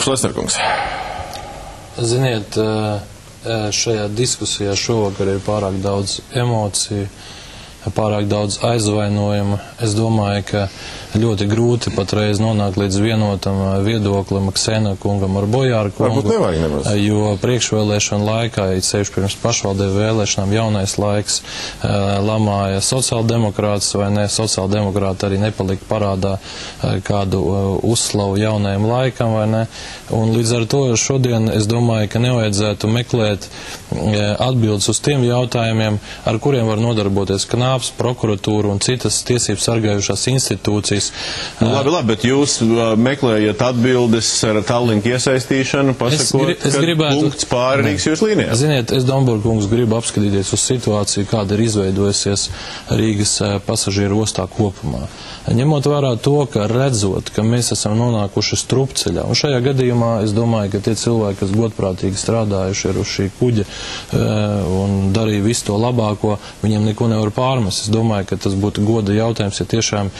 Šleserkungs. Ziniet, šajā diskusijā šovakar ir pārāk daudz emociju, pārāk daudz aizvainojuma. Es domāju, ka ļoti grūti patreiz nonākt līdz vienotam viedoklim Ksenokungam ar Bojāru kungu, jo priekšvēlēšana laikā, sevišķi pirms pašvaldību vēlēšanām, jaunais laiks lamāja sociāldemokrātus, vai ne, sociāldemokrāti arī nepalika parādā kādu uzslavu jaunajam laikam, vai ne, un līdz ar to šodien es domāju, ka nevajadzētu meklēt atbildes uz tiem jautājumiem, ar kuriem var nodarboties Knāps, prokuratūra un citas tiesības sargājušās institūcijas. Labi, bet jūs meklējat atbildes ar Tallinku iesaistīšanu, pasakot, ka punkts pāri Rīgas jūras līnijā. Ziniet, es Domburkungs gribu apskatīties uz situāciju, kāda ir izveidojusies Rīgas pasažieru ostā kopumā. Ņemot vērā to, ka redzot, ka mēs esam nonākuši strupceļā, un šajā gadījumā es domāju, ka tie cilvēki, kas godprātīgi strādājuši ir uz šī kuģa un darīja visu to labāko, viņiem neko nevar pārmest. Es domāju, ka tas būtu goda jautājums, ja tiešām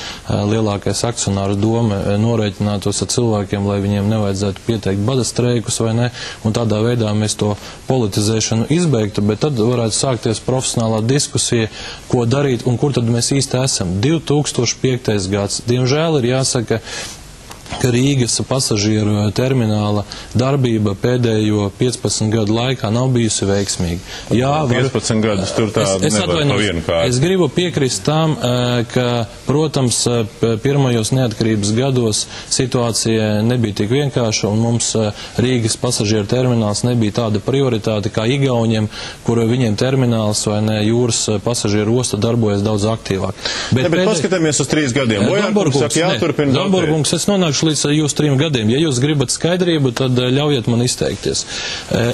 lielā lielākais akcionāru doma norēķinātos ar cilvēkiem, lai viņiem nevajadzētu pieteikt bada streikus vai ne, un tādā veidā mēs to politizēšanu izbeigtu, bet tad varētu sākties profesionālā diskusija, ko darīt un kur tad mēs īsti esam. 2005. gads. Diemžēl ir jāsaka, ka Rīgas pasažieru termināla darbība pēdējo 15 gadu laikā nav bijusi veiksmīga. Jā, 15 gadus tur tā nevar pa vienu kārtu. Es gribu piekrist tam, ka, protams, pirmajos neatkarības gados situācija nebija tik vienkārša, un mums Rīgas pasažieru termināls nebija tāda prioritāte kā Igauniem, kur viņiem termināls vai ne jūras pasažieru osta darbojas daudz aktīvāk. Bet paskatāmies uz 3 gadiem. Bojārkungs saka, jāturpina dotēt. Domburkungs, es nonākšu līdz jūs 3 gadiem. Ja jūs gribat skaidrību, tad ļaujiet man izteikties.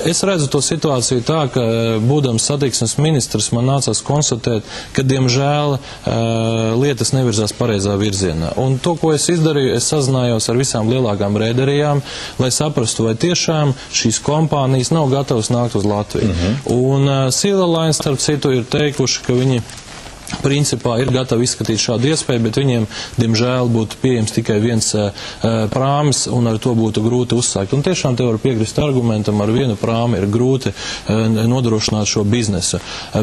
Es redzu to situāciju tā, ka būdams satiksmes ministrs man nācās konstatēt, ka diemžēl lietas nevirzās pareizā virzienā. Un to, ko es izdarīju, es sazinājos ar visām lielākām rēderijām, lai saprastu, vai tiešām šīs kompānijas nav gatavas nākt uz Latviju. Un Silver Line, starp citu, ir teikuši, ka viņi principā ir gatavi izskatīt šādu iespēju, bet viņiem, diemžēl, būtu pieejams tikai viens prāmis, un ar to būtu grūti uzsākt. Un tiešām te var piekrist argumentam, ar vienu prāmi ir grūti nodrošināt šo biznesu.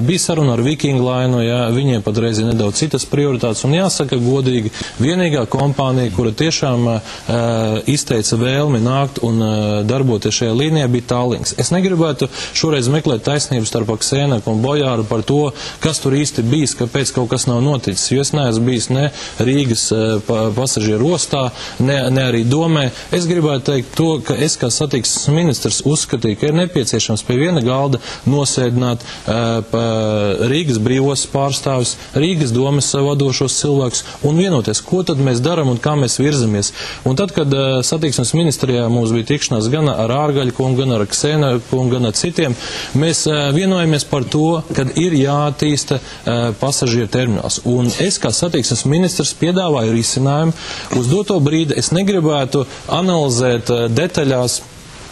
Bija saruna ar Viking Line, ja, viņiem patreiz ir nedaudz citas prioritātes, un jāsaka godīgi, vienīgā kompānija, kura tiešām izteica vēlmi nākt un darboties šajā līnijā, bija Tallinks. Es negribētu šoreiz meklēt taisnību starp Aksēnaku un Bojāru par to, kas tur īsti bijis, kāpēc kaut kas nav noticis, jo es neesmu bijis ne Rīgas pasažieru ostā, ne arī domē. Es gribētu teikt to, ka es kā satiksmes ministrs uzskatīju, ka ir nepieciešams pie viena galda nosēdināt Rīgas brīvos pārstāvis, Rīgas domes vadošos cilvēkus un vienoties, ko tad mēs daram un kā mēs virzamies. Un tad, kad satiksmes ministrijā mums bija tikšanās gan ar Ārgaļu kungu, gan ar Aksēnaku kungu, gan ar citiem, mēs vienojamies par to, kad ir jāattīsta pasažieru termināls. Un es kā satiksmes ministrs piedāvāju risinājumu. Uz doto brīdi es negribētu analizēt detaļās,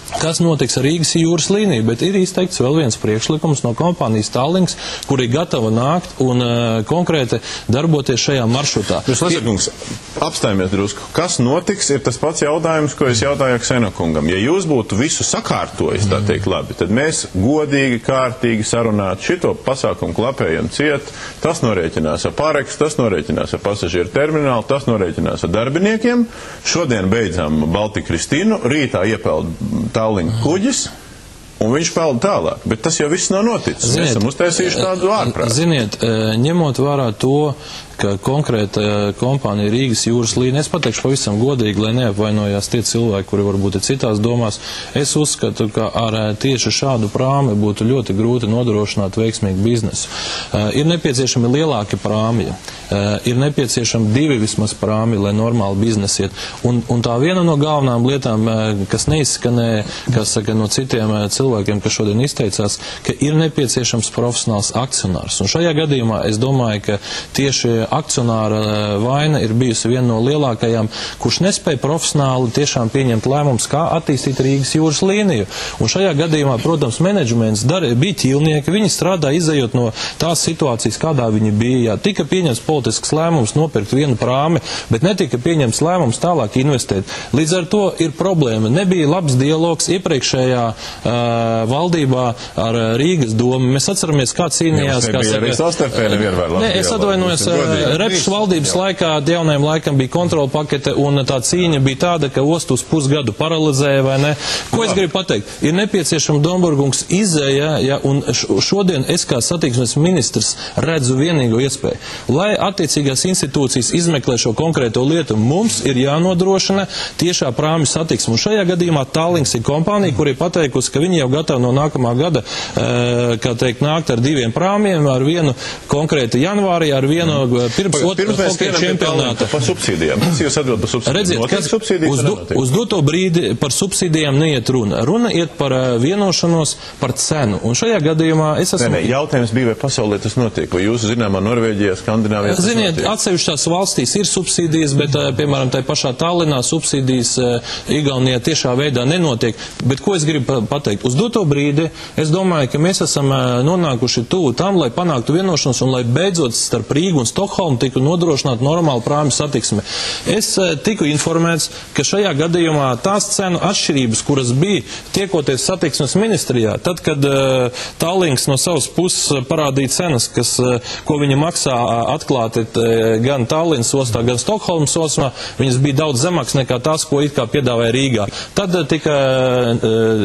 kas notiks ar Rīgas jūras līniju, bet ir izteikts vēl viens priekšlikums no kompānijas Tallinks, kur ir gatava nākt un konkrēti darboties šajā maršrutā. Jūs, Lazarkungs, apstājamies drusku. Kas notiks, ir tas pats jautājums, ko es jautāju Aksenokungam. Ja jūs būtu visu sakārtojis, tā teikt, labi, tad mēs godīgi, kārtīgi sarunātu šito pasākumu klapējam ciet, tas norēķinās ar pāreks, tas norēķinās ar pasažieru terminālu, tas norēķinās ar darbiniekiem. Šodien beidzam Baltika Kristīnu, rītā iepeld Tallink kuģis, un viņš peld tālāk. Bet tas jau viss nav noticis. Mēs esam uztaisījuši tādu ārprātu. Ziniet, ņemot vērā to, ka konkrēta kompānija Rīgas jūras līnija, es pateikšu pavisam godīgi, lai neapvainojās tie cilvēki, kuri varbūt ir citās domās, es uzskatu, ka ar tieši šādu prāmi būtu ļoti grūti nodrošināt veiksmīgu biznesu. Ir nepieciešami lielāki prāmi, ir nepieciešami 2 vismaz prāmi, lai normāli biznesi iet. Un tā viena no galvenām lietām, kas neizskanēja, kas saka no citiem cilvēkiem, kas šodien izteicās, ka ir nepieciešams profesionāls akcionārs. Un šajā gadījumā es domāju, ka tieši akcionāra vaina ir bijusi viena no lielākajām, kurš nespēja profesionāli tiešām pieņemt lēmumus, kā attīstīt Rīgas jūras līniju. Un šajā gadījumā, protams, menedžments bija ķīlnieki, viņi strādā izējot no tās situācijas, kādā viņi bija. Tika pieņemts politisks lēmums nopirkt vienu prāmi, bet netika pieņemts lēmums tālāk investēt. Līdz ar to ir problēma. Nebija labs dialogs iepriekšējā valdībā ar Rīgas domu. Mēs atceramies, kā cīnījās. Es atvainojos, Repšs valdības laikā, jaunajam laikam bija kontrola pakete, un tā cīņa bija tāda, ka ostu uz pusgadu paralizēja, vai ne? Ko es gribu pateikt? Ir nepieciešama Domburkungs izēja, ja, un šodien es kā satiksmes ministrs redzu vienīgo iespēju. Lai attiecīgās institūcijas izmeklē šo konkrēto lietu, mums ir jānodrošina tiešā prāmi satiksme. Un šajā gadījumā Tallinks ir kompānija, kur ir pateikusi, ka viņi jau gatavi no nākamā gada, kā teikt, nākt ar 2 prāmiem, ar vienu konkrēti janvārī, ar vienu pirms hokeja čempionāta. Par subsīdijām. Kas jūs atbild par subsīdijām? Redziet, uz doto brīdi par subsīdijām neiet runa. Runa iet par vienošanos par cenu. Un šajā gadījumā es esmu... Jautājums bija, vai pasaulē tas notiek? Vai jūs zināmā Norvēģijā, Skandināvijā tas notiek? Ziniet, atsevišķās valstīs ir subsīdijas, bet, piemēram, tai pašā Tallinā subsīdijas Igaunijā tiešā veidā nenotiek. Bet ko es gribu pateikt? Uz doto brīdi es domāju, ka mēs esam nonākuši tuvu tam, lai panāktu vienošanos un lai beidzot starp Rīgu un Stokholmu Stokholmu tiku nodrošināt normālu prāmju satiksmi. Es tiku informēts, ka šajā gadījumā tās cenu atšķirības, kuras bija tiekoties satiksmes ministrijā, tad, kad Tallinks no savas puses parādīja cenas, ko viņa maksā atklāti gan Tallinas ostā, gan Stokholmas ostā, viņas bija daudz zemākas nekā tās, ko it kā piedāvāja Rīgā. Tad tika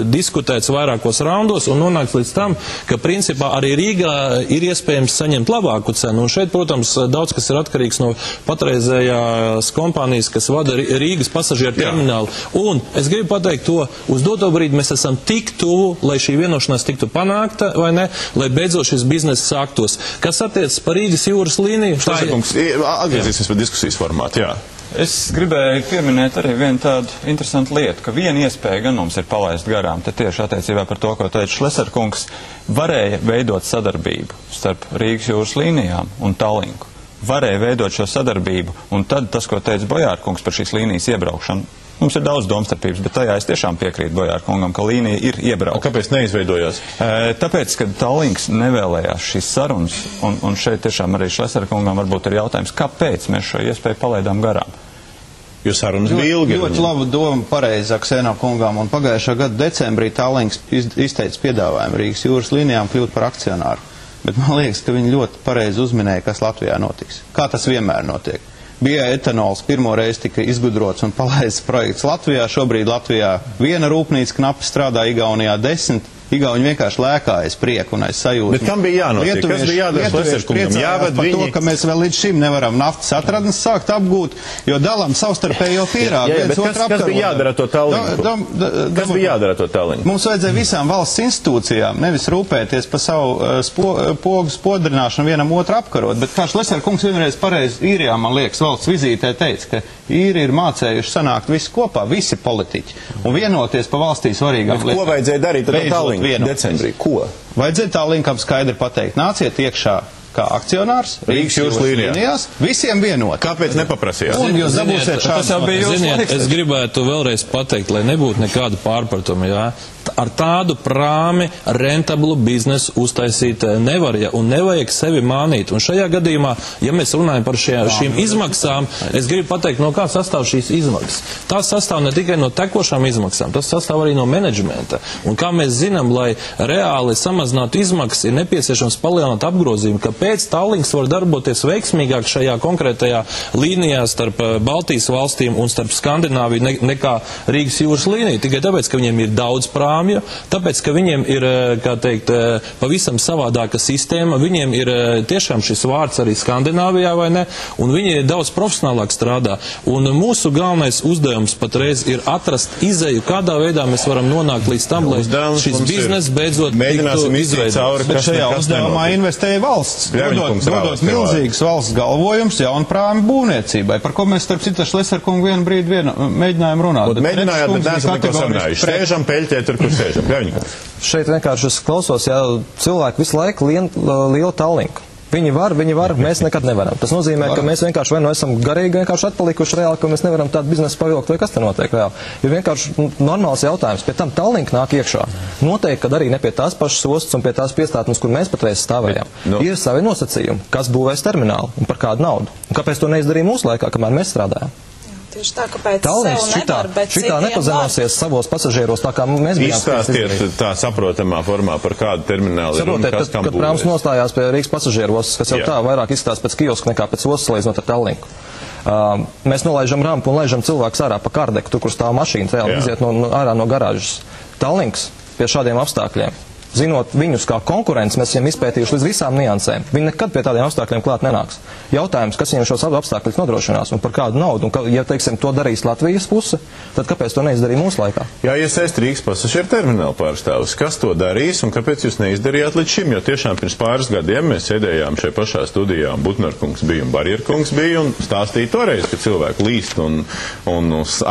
diskutēts vairākos raundos un nonāks līdz tam, ka principā arī Rīgā ir iespējams saņemt labāku cenu. Un šeit, protams, daudz kas ir atkarīgs no patreizējās kompānijas, kas vada Rīgas pasažieru terminālu. Un es gribu pateikt to, uz doto brīdi mēs esam tik tuvu, lai šī vienošanās tiktu panākta, vai ne, lai beidzot šis bizness sāktos. Kas attiecas par Rīgas jūras līniju? Atgriezīsimies pie diskusijas formātu, jā. Es gribēju pieminēt arī vienu tādu interesantu lietu, ka viena iespēja gan mums ir palaist garām, te tieši attiecībā par to, ko teica Šleserkungs, varēja veidot sadarbību starp Rīgas jūras līnijām un Tallinku. Varēja veidot šo sadarbību, un tad tas, ko teica Bojārkungs par šīs līnijas iebraukšanu, mums ir daudz domstarpības, bet tajā es tiešām piekrītu Bojārkungam, ka līnija ir iebraukta. Kāpēc neizveidojās? Tāpēc, ka Tallinks nevēlējās šīs sarunas, un šeit tiešām arī Šleserkungam varbūt ir jautājums, kāpēc mēs šo iespēju palaidām garām. Jo sarunas bija ilgi. Ļoti laba doma pareizi Aksēno kungām, un pagājušā gada decembrī Tallinks izteica piedāvājumu Rīgas jūras līnijām kļūt par akcionāru. Bet man liekas, ka viņi ļoti pareizi uzminēja, kas Latvijā notiks. Kā tas vienmēr notiek. Bija etanols, pirmo reizi tika izgudrots un palaists projekts Latvijā. Šobrīd Latvijā viena rūpnīca knapi strādā, Igaunijā 10. Igauņi vienkārši lēkā aiz prieku un aiz sajūtu. Bet kam bija jānotiek? Kas bija jādara Šleserkungam? Jāvad par to, ka mēs vēl līdz šim nevaram naftas atradnes sākt apgūt, jo dalām savstarpēji jau pierāda. Bet kas bija jādara to Tallinku? Kas bija jādara to Tallinku? Mums vajadzēja visām valsts institūcijām nevis rūpēties par savu pogu spodrināšanu vienam otru apkarot, bet kā Šleserkungs vienreiz pareizi Īrijā, man liekas, valsts vizītē teica, ka īri ir mācējuši sanākt visi kopā, visi politiķi, un vienoties pa valstī svarīgām lietām. Ko vajadzēja darīt ar Tallinku? Decembrī. Ko? Vajadzēja Tallinkam skaidri pateikt, nāciet iekšā kā akcionārs Rīgas jūras līnijās, visiem vienot. Kāpēc nepaprasījāt? Un jūs dabūsiet šādu. Ziniet, es gribētu vēlreiz pateikt, lai nebūtu nekāda pārpratuma, jā. Ar tādu prāmi rentablu biznesu uztaisīt nevar, ja, un nevajag sevi mānīt. Un šajā gadījumā, ja mēs runājam par šīm izmaksām, es gribu pateikt, no kā sastāv šīs izmaksas. Tās sastāv ne tikai no tekošām izmaksām, tas sastāv arī no menedžmenta. Un kā mēs zinām, lai reāli samazinātu izmaksas, ir nepieciešams palielināt apgrozījumu, kāpēc Tallinks var darboties veiksmīgāk šajā konkrētajā līnijā starp Baltijas valstīm un starp Skandināviju nekā Rīgas jūras līnija. Tikai tāpēc, ka viņiem ir daudz prāmju, tāpēc, ka viņiem ir, kā teikt, pavisam savādāka sistēma, viņiem ir tiešām šis vārds arī Skandināvijā, vai ne, un viņi daudz profesionālāk strādā. Un mūsu galvenais uzdevums patreiz ir atrast izeju, kādā veidā mēs varam nonākt līdz tam, lai šis biznes beidzot tiktu izveidot. Bet šajā uzdevumā investēja valsts, dodot milzīgas valsts galvojums jaunprāmi būvniecībai, par ko mēs starp citu Šleserkungu vienu brīdi mēģinājām runāt. Mēģinājāt, bet neesam neko sarunājuši. Sēžam peļķē tur, kur sēžam. Šeit vienkārši es klausos, ja cilvēki visu laiku lielu Tallinku. Viņi var, mēs nekad nevaram. Tas nozīmē, ka mēs vienkārši vai nu esam garīgi vienkārši atpalikuši reāli, ka mēs nevaram tādu biznesu pavilkt, vai kas te notiek reāli. Ir vienkārši normāls jautājums. Pie tam Tallink nāk iekšā. Noteikti, kad arī ne pie tās pašas ostas un pie tās piestātnes, kur mēs patreiz stāvējām. Ir savi nosacījumi, kas būvēs terminālu un par kādu naudu. Un kāpēc to neizdarīja mūsu laikā, kamēr mēs strādājām? Tieši tā, kāpēc Tallinks šitā nepazemosies savos pasažieros, tā kā mēs bijām. Izstāstiet tā saprotamā formā, par kādu terminālu ir un kas kam būvēs. Kad prāms nostājās pie Rīgas pasažieros, kas jau tā vairāk izstāst pēc kioska nekā pēc ostas, salīdzinot ar Tallinku. Mēs nolaižam rampu un laižam cilvēkus ārā pa Kardeku, tur, kur stāv mašīna, reāli iziet ārā no garāžas. Tallinks pie šādiem apstākļiem, zinot viņus kā konkurences, mēs viņiem izpētījuši līdz visām niansēm. Viņi nekad pie tādiem apstākļiem klāt nenāks. Jautājums, kas viņiem šos apstākļus nodrošinās un par kādu naudu, un ja, teiksim, to darīs Latvijas puse, tad kāpēc to neizdarīja mūsu laikā? Jā, iesaist Rīgas pasažieru terminālu pārstāvis. Kas to darīs un kāpēc jūs neizdarījāt līdz šim? Jo tiešām pirms pāris gadiem mēs sēdējām šeit pašā studijā, un Butnerkungs bija un Barjerkungs bija, un stāstīja toreiz, ka cilvēki līst un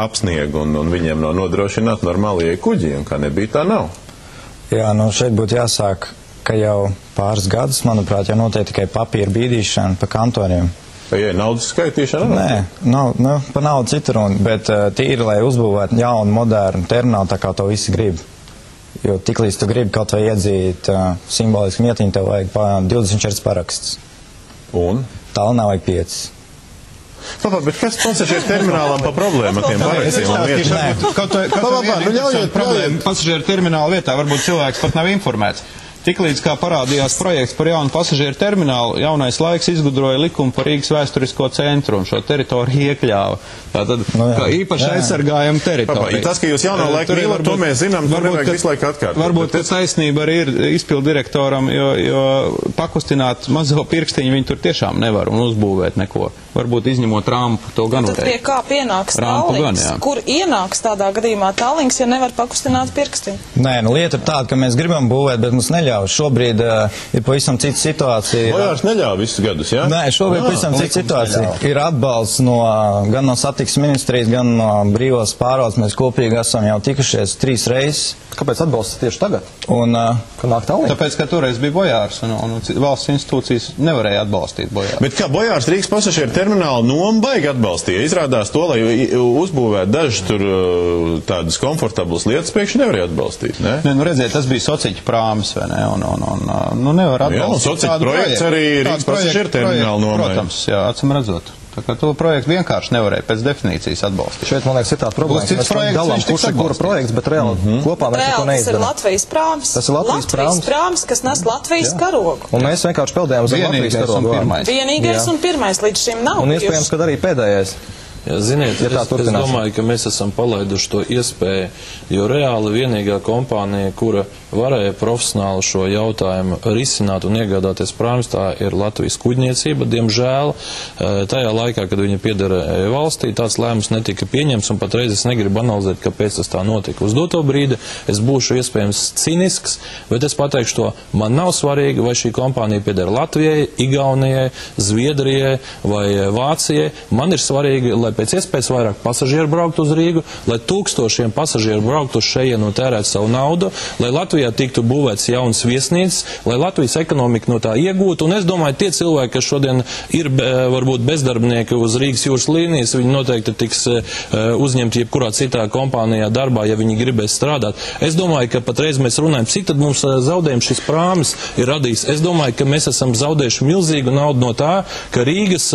apsnieg, un viņiem nav nodrošināt normālie kuģi, un kā nebija, tā nav. Jā, nu šeit būtu jāsāk, ka jau pāris gadus, manuprāt, jau notiek tikai papīra bīdīšana pa kantoriem. Ja naudas skaitīšana? Nē, pa naudu citu runu, bet tīri, lai uzbūvētu jaunu, modernu terminālu, tā kā to visi grib. Jo tiklīdz tu gribi kaut vai iedzīt simbolisku mietiņu, tev vajag 24 parakstus. Un? Tallinā vajag 5. Papa, bet kas pasažieru terminālam pa problēmu ar tiem parakstīm un lietām? Kaut problēma pasažieru termināla vietā, varbūt cilvēks pat nav informēts. Tiklīdz kā parādījās projekts par jaunu pasažieru terminālu, jaunais laiks izgudroja likumu par Rīgas vēsturisko centru un šo teritoriju iekļāva. Tātad, kā īpaši aizsargājama teritorija. Tas, ka jūs jauno laiku mīlat, to mēs zinām, to nevajag visu laiku atkārtot. Varbūt, ka taisnība arī ir izpildu direktoram, jo pakustināt mazo pirkstiņu viņi tur tiešām nevar un uzbūvēt neko. Varbūt izņemot rampu, to gan tad pie kā pienāks Tallinks? Kur ienāks tādā gadījumā Tallinks, ja nevar pakustināt pirkstiņu? Nē, lieta ir tāda, ka mēs gribam būvēt, bet mums neļauj. Šobrīd ir pavisam cita situācija. Bojārs neļauj visus gadus, jā? Nē, šobrīd pavisam cita situācija. Ir atbalsts gan no satiksmes ministrijas, gan no brīvās pārvaldes. Mēs kopīgi esam jau tikušies 3 reizes. Kāpēc atbalsts tieši tagad? Un, ka nāk Tallinks? Tāpēc, ka toreiz bija Bojārs un valsts institūcijas nevarēja atbalstīt Bojāru. Bet kā Bojārs Rīgas pasažieru terminālu nomu baigi atbalstīja? Izrādās to, lai uzbūvētu dažas tur tādas komfortablas lietas, pēkšņi nevarēja atbalstīt, ne? Ne, redziet, tas bija sociķu prāmis, vai ne? Nevar atbalstīt. Jā, un sociķu projekts arī Rīgas pasažieru terminālu nomai. Protams, jā, acim redzot. Tā kā to projektu vienkārši nevarēja pēc definīcijas atbalstīt. Šeit, man liekas, ir tā problēma, ka mēs dalām, kurš ir kura projekts, bet reāli kopā mēs neko neizdarām. Tas ir Latvijas prāms. Tas ir Latvijas prāms, kas nes Latvijas karogu. Un mēs vienkārši peldējām zem Latvijas karogu. Vienīgais un pirmais līdz šim nav. Un iespējams, kad arī pēdējais. Jā, ziniet, es domāju, ka mēs esam palaiduši to iespēju, jo reāli vienīgā kompānija, kura varēja profesionāli šo jautājumu risināt un iegādāties prāmis, tā ir Latvijas kuģniecība. Diemžēl tajā laikā, kad viņa piedara valstī, tāds lēmums netika pieņemts, un patreiz es negribu analizēt, kāpēc tas tā notika. Uz doto brīdi es būšu iespējams cinisks, bet es pateikšu to, man nav svarīgi, vai šī kompānija piedara Latvijai, Igaunijai, Zviedrijai vai Vācijai. Man ir svarīgi, lai pēc iespējas vairāk pasažieru brauktu uz Rīgu, lai tūkstošiem pasažieru brauktu uz šejienu un tērētu savu naudu, lai Latvijā tiktu būvēts jaunas viesnīcas, lai Latvijas ekonomika no tā iegūtu. Un es domāju, tie cilvēki, kas šodien ir varbūt bezdarbnieki uz Rīgas jūras līnijas, viņi noteikti tiks uzņemti jebkurā citā kompānijā darbā, ja viņi gribēs strādāt. Es domāju, ka patreiz mēs runājam, cik tad mums zaudējums šis prāmis ir radījis. Es domāju, ka mēs esam zaudējuši milzīgu naudu no tā, ka Rīgas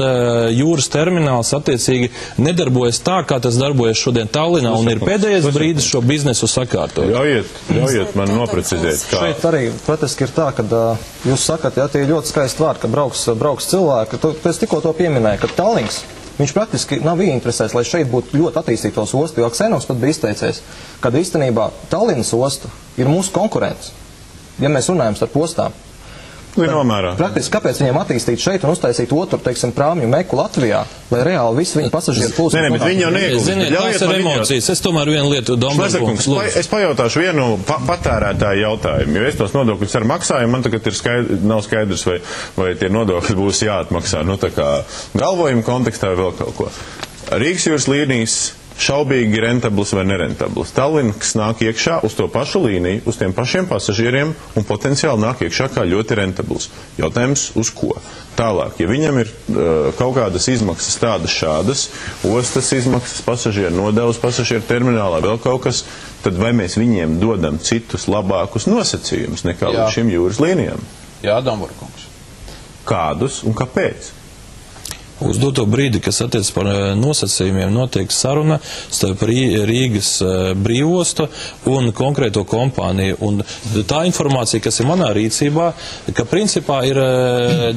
jūras termināls attiecīgi nedarbojas tā, kā tas darbojas šodien Tallinā, un ir pēdējais brīdis šo biznesu sakārtot. Ļaujiet man noprecizēt, kā. Šeit arī praktiski ir tā, ka jūs sakat, ja tie ir ļoti skaisti vārdi, ka brauks cilvēki. Es tikko to pieminēju, ka Tallinks, viņš praktiski nav ieinteresēts, lai šeit būtu ļoti attīstītos ostu, jo Ksenovs pat bija izteicies, kad īstenībā Tallinas osta ir mūsu konkurents, ja mēs runājam starp ostām. Praktiski, kāpēc viņiem attīstīt šeit un uztaisīt otru, teiksim, prāmju meku Latvijā, lai reāli visi viņi pasažieri plūst? Nē, bet viņi jau neiegūst. Ziniet, tās ir emocijas. Es tomēr vienu lietu Domburkungs. Es pajautāšu vienu patērētāju jautājumu, jo es tos nodokļus ar maksājumu, man tagad nav skaidrs, vai tie nodokļi būs jāatmaksā, tā kā galvojuma kontekstā vai vēl kaut ko. Rīgas jūras līnijas šaubīgi rentabls vai nerentabls. Tallinks nāk iekšā uz to pašu līniju, uz tiem pašiem pasažieriem un potenciāli nāk iekšā kā ļoti rentabls. Jautājums uz ko? Tālāk, ja viņam ir kaut kādas izmaksas tādas šādas, ostas izmaksas, pasažieru nodevas, pasažieru terminālā, vēl kaut kas, tad vai mēs viņiem dodam citus labākus nosacījumus nekā līdz šim jūras līnijām? Jā, Domburkungs. Kādus un kāpēc? Uz doto brīdi, kas attiec par nosacījumiem, notiek saruna starp Rīgas brīvostu un konkrēto kompāniju. Un tā informācija, kas ir manā rīcībā, ka principā ir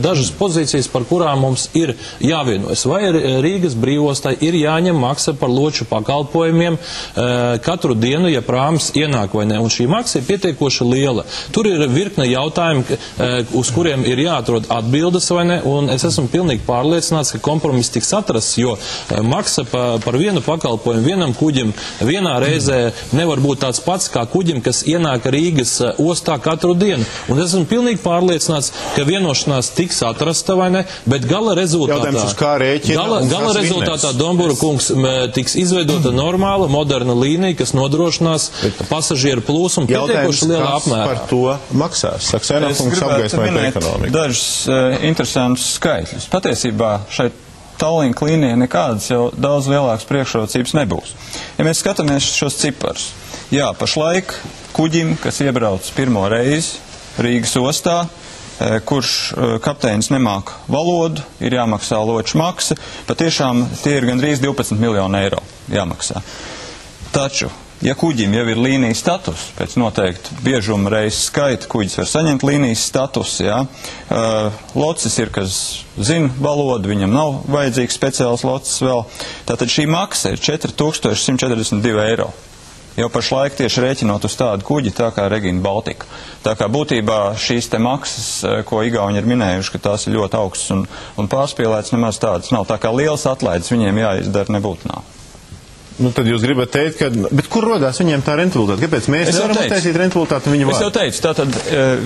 dažas pozīcijas, par kurām mums ir jāvienojas. Vai Rīgas brīvostai ir jāņem maksa par loču pakalpojumiem katru dienu, ja prāms ienāk vai ne. Un šī maksa ir pietiekoši liela. Tur ir virkne jautājumu, uz kuriem ir jāatrod atbildes vai ne. Un es esmu pilnīgi pārliecināts, ka kompromiss tiks atrasts, jo maksa par vienu pakalpojumu vienam kuģim vienā reizē nevar būt tāds pats kā kuģim, kas ienāk Rīgas ostā katru dienu. Un es esmu pilnīgi pārliecināts, ka vienošanās tiks atrasta vai ne, bet gala rezultātā Dombura kungs tiks izveidota normāla, moderna līnija, kas nodrošinās pasažieru plūsmu pietiekoši lielā apmērā. Par to maksās? Saka, Sēnokungs apgaismēt ekonomiku. Dažus interesantus skaitļus. Patiesībā šeit Tallinka līnija nekādas jau daudz lielākas priekšrocības nebūs. Ja mēs skatāmies šos ciparus, jā, pašlaik kuģim, kas iebrauc pirmo reizi Rīgas ostā, kurš kapteinis nemāk valodu, ir jāmaksā loču maksa, patiešām tie ir gandrīz 12 miljoni eiro jāmaksā. Taču, ja kuģim jau ir līnijas status, pēc noteikti biežuma reizes skaita, kuģis var saņemt līnijas status, jā. Locis ir, kas zina valodu, viņam nav vajadzīgs speciāls locis vēl. Tātad šī maksa ir 4142 eiro. Jau pašlaik tieši rēķinot uz tādu kuģi, tā kā Regina Baltica. Tā kā būtībā šīs te maksas, ko Igauni ir minējuši, ka tās ir ļoti augstas un pārspīlētas, nemaz tādas nav. Tā kā lielas atlaides viņiem jāizdara nebūtu nav. Nu, tad jūs gribat teikt, ka... Bet kur rodās viņiem tā rentabilitāte? Kāpēc mēs nevaram uztaisīt rentabilitāti un viņi var? Es jau teicu, tātad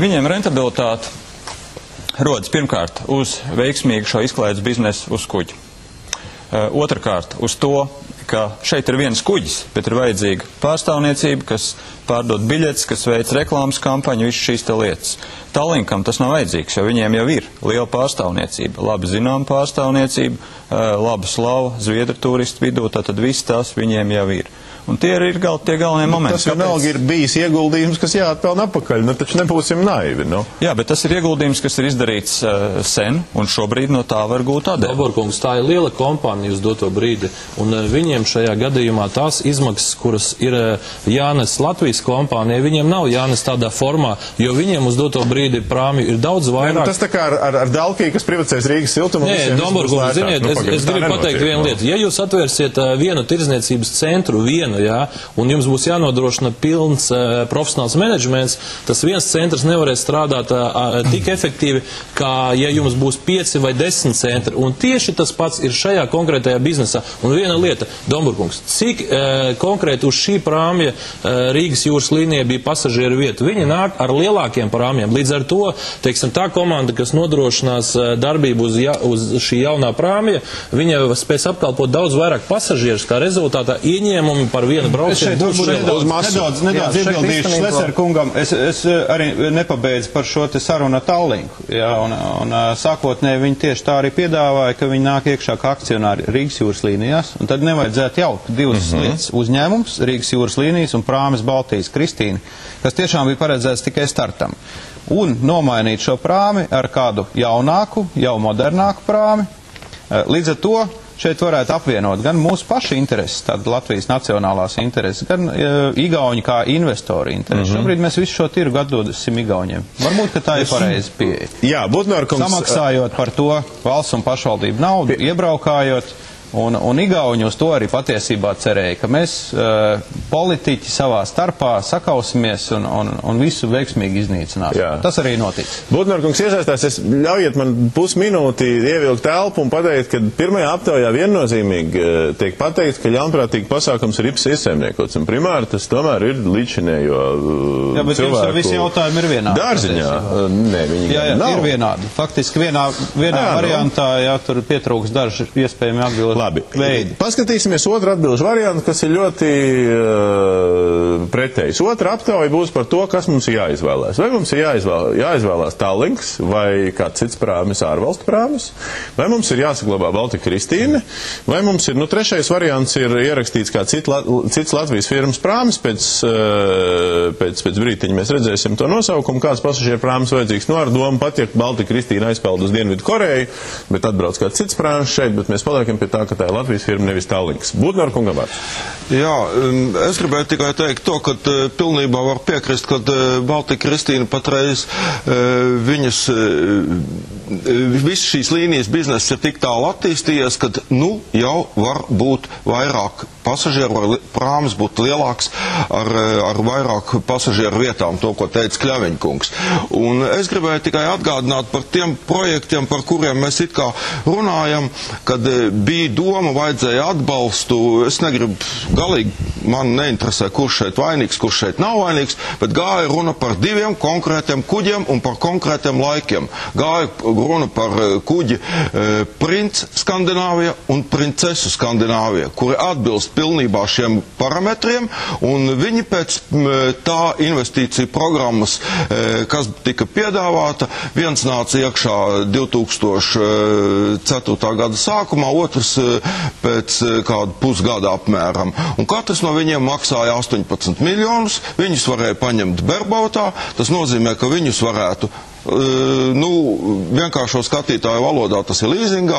viņiem rentabilitāte rodas pirmkārt uz veiksmīgu šo izklaides biznesu uz kuģi. Otrakārt uz to, ka šeit ir viens kuģis, bet ir vajadzīga pārstāvniecība, kas pārdod biļetes, kas veic reklāmas kampaņu, visas šīs te lietas. Tallinkam tas nav vajadzīgs, jo viņiem jau ir liela pārstāvniecība, labi zinām pārstāvniecība, laba slava Zviedru turistu vidū, tātad viss tas viņiem jau ir. Un tie ir tie galvenie momenti. Tas vienalga ir bijis ieguldījums, kas jāatpelna apakaļ, nu taču nebūsim naivi, nu. Jā, bet tas ir ieguldījums, kas ir izdarīts sen, un šobrīd no tā var gūt atdevi. Doborkungs, tā ir liela kompānija uz doto brīdi, un viņiem šajā gadījumā tās izmaksas, kuras ir jānes Latvijas kompānijai, viņiem nav jānes tādā formā, jo viņiem uz doto brīdi prāmi ir daudz vairāk. Nu, tas tā kā ar Dalkiju, kas privatizēs Rīgas siltumu. Nē, Doborkungs, ziniet, es gribu pateikt vienu lietu. Ja jūs atvērsiet vienu tirdzniecības centru, jā, un jums būs jānodrošina pilns profesionāls menedžments, tas viens centrs nevarēs strādāt tik efektīvi, kā ja jums būs 5 vai 10 centri. Un tieši tas pats ir šajā konkrētajā biznesā. Un viena lieta, Domburkungs, cik konkrēti uz šī prāmja Rīgas jūras līnija bija pasažieru vieta? Viņi nāk ar lielākiem prāmjiem. Līdz ar to, teiksim, tā komanda, kas nodrošinās darbību uz šī jaunā prāmja, viņa spēs apkalpot daudz vairāk pasažierus, kā rezultātā ieņēmumi par vienu braucienu. Nedaudz iebildīšu Šleser kungam. Es arī nepabeidzu par šo te sarunu ar Tallinku. Jā, un sākotnēji viņi tieši tā arī piedāvāja, ka viņi nāk iekšā kā akcionāri Rīgas jūras līnijās, un tad nevajadzētu jaukt divas lietas. Uzņēmums, Rīgas jūras līnijas un prāmes Baltijas Kristīna, kas tiešām bija paredzēts tikai startam. Un nomainīt šo prāmi ar kādu jaunāku, jau modernāku prāmi. Līdz ar to šeit varētu apvienot gan mūsu paši intereses, tāda Latvijas nacionālās intereses, gan Igauņi kā investori intereses. Šobrīd mēs visu šo tirgu atdosim Igauņiem. Varbūt, ka tā ir pareizi pieeja. Jā, Budnorkungs. Samaksājot par to valsts un pašvaldību naudu, iebraukājot, un Igauņi uz to arī patiesībā cerēja, ka mēs politiķi savā starpā sakausimies un visu veiksmīgi iznīcināsim. Jā. Tas arī notiks. Budnorkungs iesaistās, ļaujiet man pusminūti ievilkt telpu un pateikt, ka pirmajā aptaujā viennozīmīgi tiek pateikt, ka ļaunprātīgi pasākums ir IPS iesaimniekots. Un primāri tas tomēr ir līdzinējo jā, bet cilvēku... Jā, visi jautājumi ir vienādi. Dārziņā? Nē, viņi nav. Ir vienādi. Faktiski vienā variantā, jā, tur pietrūks daži iespējami atbildi. Labi. Paskatīsimies otru atbilžu variantu, kas ir ļoti pretējs. Otra aptauja būs par to, kas mums ir jāizvēlēs. Vai mums ir jāizvēlās Tallinks vai kāds cits prāmis, ārvalstu prāmis, vai mums ir jāsaglabā Baltika Kristīne, vai mums ir, trešais variants ir ierakstīts kā cits Latvijas firmas prāmis, pēc brītiņa mēs redzēsim to nosaukumu, kāds pasažieru prāmis vajadzīgs. Ar domu pat, ja Baltika Kristīna aizpeld uz Dienvidu Koreju, bet atbrauc kāds cits prāmis šeit, bet mēs paliekam pie tā, ka tā ir Latvijas firma, nevis Tallinks. Budnorkungam vārds. Jā, es gribēju tikai teikt to, ka pilnībā var piekrist, ka Baltika Kristīna patreiz viņas viss šīs līnijas bizness ir tik tālu attīstījies, ka jau var būt vairāk pasažieru, vai prāmis būtu lielāks ar vairāk pasažieru vietām, to, ko teica Kļaviņkungs. Un es gribēju tikai atgādināt par tiem projektiem, par kuriem mēs it kā runājam, kad bija doma, vajadzēja atbalstu. Es negribu galīgi, man neinteresē, kurš šeit vainīgs, kurš šeit nav vainīgs, bet gāja runa par diviem konkrētiem kuģiem un par konkrētiem laikiem. Gāja runa par kuģi Prince Skandināvija un Princesu Skandināvija, kuri atbilst pilnībā šiem parametriem, un viņi pēc tā investīcija programmas, kas tika piedāvāta, viens nāca iekšā 2004. Gada sākumā, otrs pēc kādu pusgada apmēram. Un katrs no viņiem maksāja 18 miljonus, viņus varēja paņemt berbautā, tas nozīmē, ka viņus varētu vienkāršo skatītāju valodā tas ir līzingā.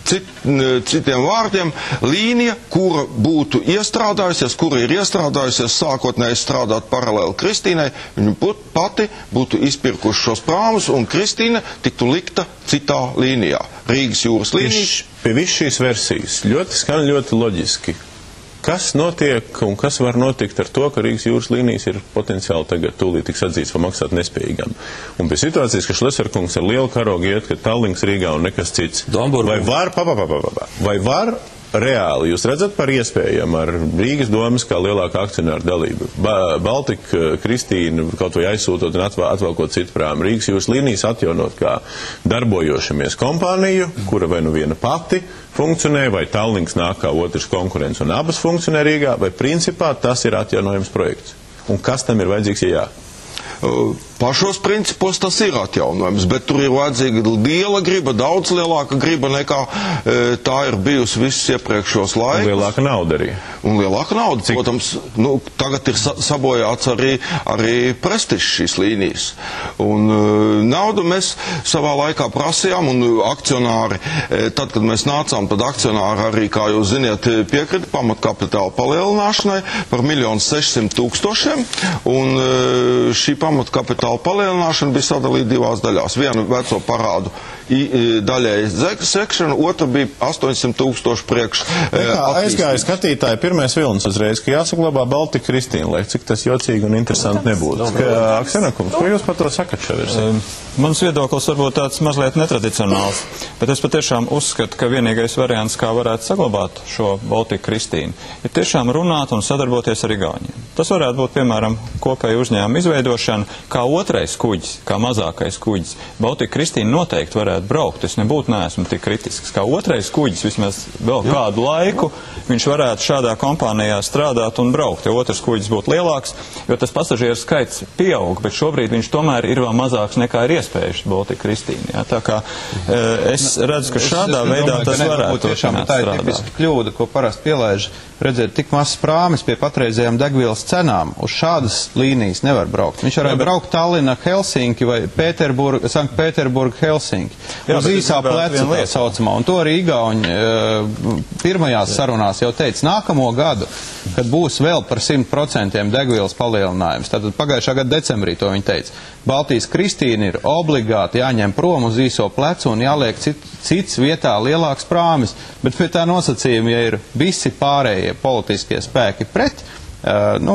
Citiem vārdiem, līnija, kura būtu iestrādājusies, kura ir iestrādājusies sākotnēji strādāt paralēli Kristīnai, viņa pati būtu izpirkuši šos prāmus, un Kristīna tiktu likta citā līnijā. Rīgas jūras līnija. Pie visu šīs versijas skan ļoti loģiski. Kas notiek un kas var notikt ar to, ka Rīgas jūras līnijas ir potenciāli tagad tūlīt tiks atzīts vai maksāt nespējīgām? Un pie situācijas, ka Šleserkungs ar lielu karogu iet, ka Tallinks Rīgā un nekas cits. Vai var reāli, jūs redzat par iespējām ar Rīgas domas kā lielākā akcionāra dalību? Baltika Kristīna kaut vai aizsūtot un atvalkot citu prāmu. Rīgas jūras līnijas atjaunot kā darbojošamies kompāniju, kura vai nu viena pati funkcionē, vai Tallinks nāk kā otrs konkurents un abas funkcionē Rīgā, vai principā tas ir atjaunojams projekts? Un kas tam ir vajadzīgs, ja jā? Pašos principos tas ir atjaunojums, bet tur ir vajadzīga liela griba, daudz lielāka griba nekā tā ir bijusi visus iepriekšos laikus. Un lielāka nauda arī. Un lielāka nauda, protams, tagad ir sabojāts arī prestižs šīs līnijas. Un naudu mēs savā laikā prasījām, un akcionāri, tad, kad mēs nācām, tad akcionāri arī, kā jūs ziniet, piekrita pamatkapitāla palielināšanai par 1 600 000, un šī pamatkapitāla palielināšana bija sadalīta divās daļās. Vienu veco parādu daļēji sekšanu, otra bija 800 000 priekš aizgāja skatītāji pirmais vilnis uzreiz, ka jāsaglabā Baltika Kristīna, lai cik tas jocīgi un interesanti nebūtu. Aksenakums, ko jūs par to sakat šoreiz? Mans viedoklis varbūt tāds mazliet netradicionāls, bet es patiešām uzskatu, ka vienīgais variants, kā varētu saglabāt šo Baltika Kristīnu, ir tiešām runāt un sadarboties ar Igauniem. Tas varētu būt, piemēram, kopēju uzņēmumu izveidošana, kā otrais kuģis, kā mazākais kuģis. Baltika Kristīna noteikti varētu braukt. Es neesmu tik kritisks. Kā otrais kuģis vismaz vēl kādu laiku, viņš varētu šādā kompānijā strādāt un braukt. Ja otrs kuģis būtu lielāks, jo tas pasažieru skaits pieaug, bet šobrīd viņš tomēr ir vēl mazāks nekā ir iespējas Baltika Kristīna. Ja? Tā kā es redzu, ka šādā veidā tas varētu turpināt strādāt. Tā ir tipiska kļūda, ko parasti pielaiž. Redzēt, tik mazs prāmis pie patreizējām degvielas cenām uz šādas līnijas nevar braukt. Viņš varētu braukt Tallina, Helsinki vai Sanktpēterburga, Helsinki. Uz īsā pleca tā saucamā. Un to arī Igauņi pirmajās sarunās jau teica, nākamo gadu, kad būs vēl par 100% degvielas palielinājums. Tātad pagājušā gada decembrī to viņi teica. Baltijas Kristīna ir obligāti jāņem prom uz īso plecu un jāliek cits vietā lielāks prāmis, bet pie tā nosacījuma, ja ir visi pārējie politiskie spēki pret,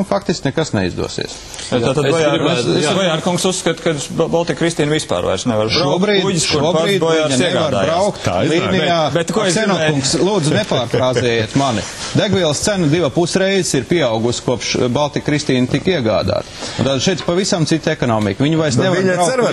faktiski nekas neizdosies. Tātad Bojārkungs uzskata, ka Baltika Kristīna vispār vairs nevar braukt. Šobrīd viņa nevar braukt līnijā. Ksenokungs, lūdzu, nepārfrāzējiet mani. Degvielas cena 2,5 reizes ir pieaugusi kopš Baltika Kristīna tika iegādāta. Tātad šeit pavisam cita ekonomika. Viņi vairs nevar braukt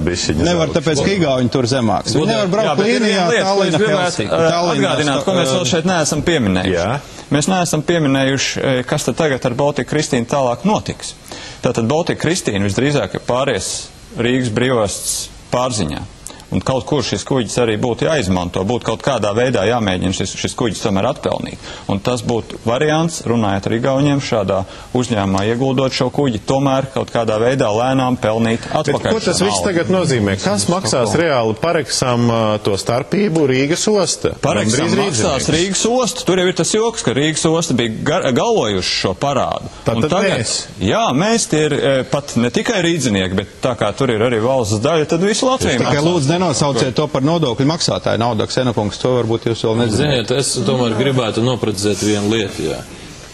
līnijā. Nevar, tāpēc, ka Igauņi tur zemāks. Viņi nevar braukt līnijā Tallina, Helsinki. Atgādināt, ko mēs vēl šeit neesam pieminējuši. Mēs neesam pieminējuši, kas tad tagad ar Baltika Kristīnu tālāk notiks. Tātad Baltika Kristīna visdrīzāk pāries Rīgas brīvostas pārziņā. Un kaut kur šis kuģis arī būtu jāizmanto, būtu kaut kādā veidā jāmēģina šis kuģis tomēr atpelnīt. Un tas būtu variants, runājot ar Igauņiem, šādā uzņēmumā ieguldot šo kuģi, tomēr kaut kādā veidā lēnām pelnīt atpakaļ. Bet ko tas viss tagad nozīmē? Kas maksās reāli Pareksam to starpību Rīgas osta? Pareksam maksās Rīgas osta. Tur jau ir tas joks, ka Rīgas osta bija galvojuši šo parādu. Tātad mēs? Jā, mēs tie ir pat ne tikai rīdzinieki, bet tā kā tur ir arī valsts daļa, tad visu Latviju maksās. Nenosauciet to par nodokļu maksātāju naudu, Ksenokungs, to varbūt jūs vēl nezināt. Ziniet, es tomēr gribētu noprecizēt vienu lietu, jā.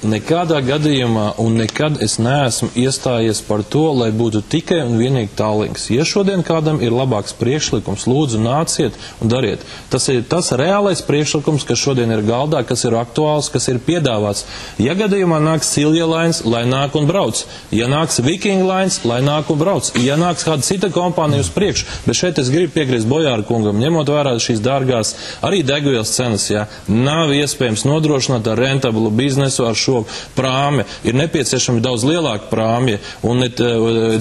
Nekādā gadījumā un nekad es neesmu iestājies par to, lai būtu tikai un vienīgi Tallinks. Ja šodien kādam ir labāks priekšlikums, lūdzu nāciet un dariet. Tas ir tas reālais priekšlikums, kas šodien ir galdā, kas ir aktuāls, kas ir piedāvāts. Ja gadījumā nāks Silja Lines, lai nāk un brauc. Ja nāks Viking Lines, lai nāk un brauc. Ja nāks kāda cita kompānija uz priekšu. Bet šeit es gribu piekrist Bojāra kungam, ņemot vērā šīs dārgās arī degvielas cenas, jā, nav iespējams nodrošināt ar rentablu biznesu ar šo šo prāmi. Ir nepieciešami daudz lielāki prāmi, un,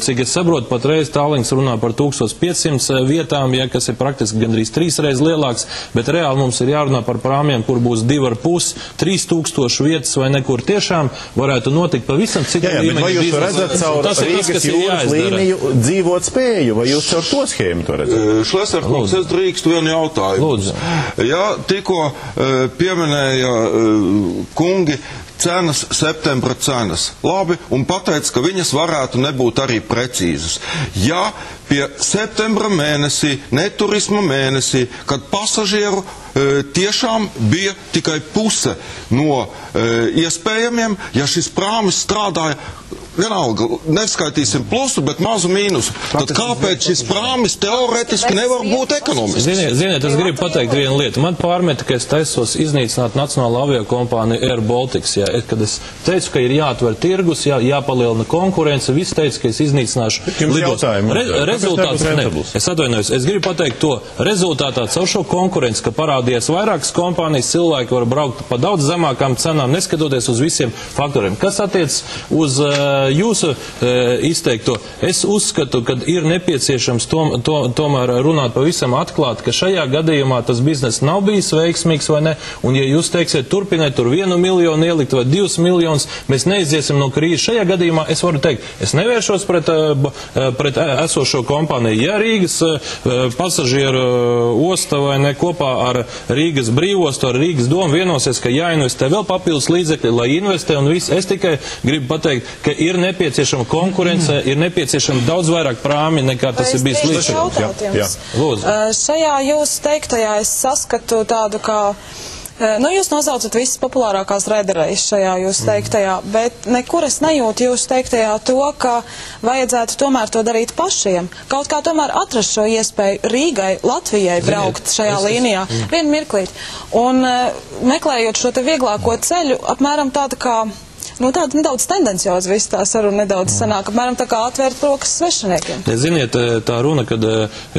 cik es saprotu, patreiz Tallinks runā par 1500 vietām, ja, kas ir praktiski gandrīz 3 reizes lielāks, bet reāli mums ir jārunā par prāmiem, kur būs 2,5, 3000 vietas vai nekur tiešām varētu notikt pavisam cita līmeņa. Vai jūs redzat caur Rīgas jūras līniju dzīvot spēju, vai jūs caur to schēmu to redzat? Šleserkungs, es drīkstu vienu jautājumu. Lūdzu. Jā, tikko pieminēja kungi cenas, septembra cenas. Labi, un pateica, ka viņas varētu nebūt arī precīzas. Ja pie septembra mēnesī, neturisma mēnesī, kad pasažieru tiešām bija tikai puse no iespējamiem, ja šis prāmis strādāja vienalga, neskaitīsim plusu, bet mazu mīnusu. Tad kāpēc šis prāmis teoretiski nevar būt ekonomisks? Ziniet, es gribu pateikt vienu lietu. Man pārmeta, ka es taisos iznīcināt Nacionālo aviokompāniju Air Baltics. Jā, kad es teicu, ka ir jāatver tirgus, jāpalielina konkurence, viss teica, ka es iznīcināšu lidos. Rezultāts ne. Es atvainojos. Es gribu pateikt to. Rezultātā caur šo konkurenci, ka parādījās vairākas kompānijas, cilvēki var braukt pa daudz zemākām cenām, neskatoties uz visiem faktoriem. Kas attiec uz jūsu izteikto, es uzskatu, ka ir nepieciešams tomēr runāt pavisam atklāti, ka šajā gadījumā tas biznes nav bijis veiksmīgs vai ne, un ja jūs teiksiet, turpiniet tur 1 miljonu ielikt vai 2 miljonus, mēs neiziesim no krīzes. Šajā gadījumā es varu teikt, es nevēršos pret esošo kompāniju. Ja Rīgas pasažieru osta vai ne kopā ar Rīgas brīvostu, ar Rīgas domu vienosies, ka jāinvestē vēl papildus līdzekļi, lai investē un viss, es tikai gribu pateikt, ka ir nepieciešama konkurence, ir nepieciešama daudz vairāk prāmi, nekā tas ir bijis līdz šim. Šajā jūs teiktajā es saskatu tādu kā, jūs nosaucat visas populārākās raiderreizes šajā jūs teiktajā, bet nekur es nejūtu jūs teiktajā to, ka vajadzētu tomēr to darīt pašiem. Kaut kā tomēr atrast šo iespēju Rīgai, Latvijai braukt šajā līnijā. Vienu mirklīt. Un meklējot šo te vieglāko ceļu, apmēram tāda kā tāda nedaudz tendencioza viss tā saruna nedaudz sanāk, apmēram tā kā atvērt rokas svešiniekiem. Ziniet, tā runa, kad,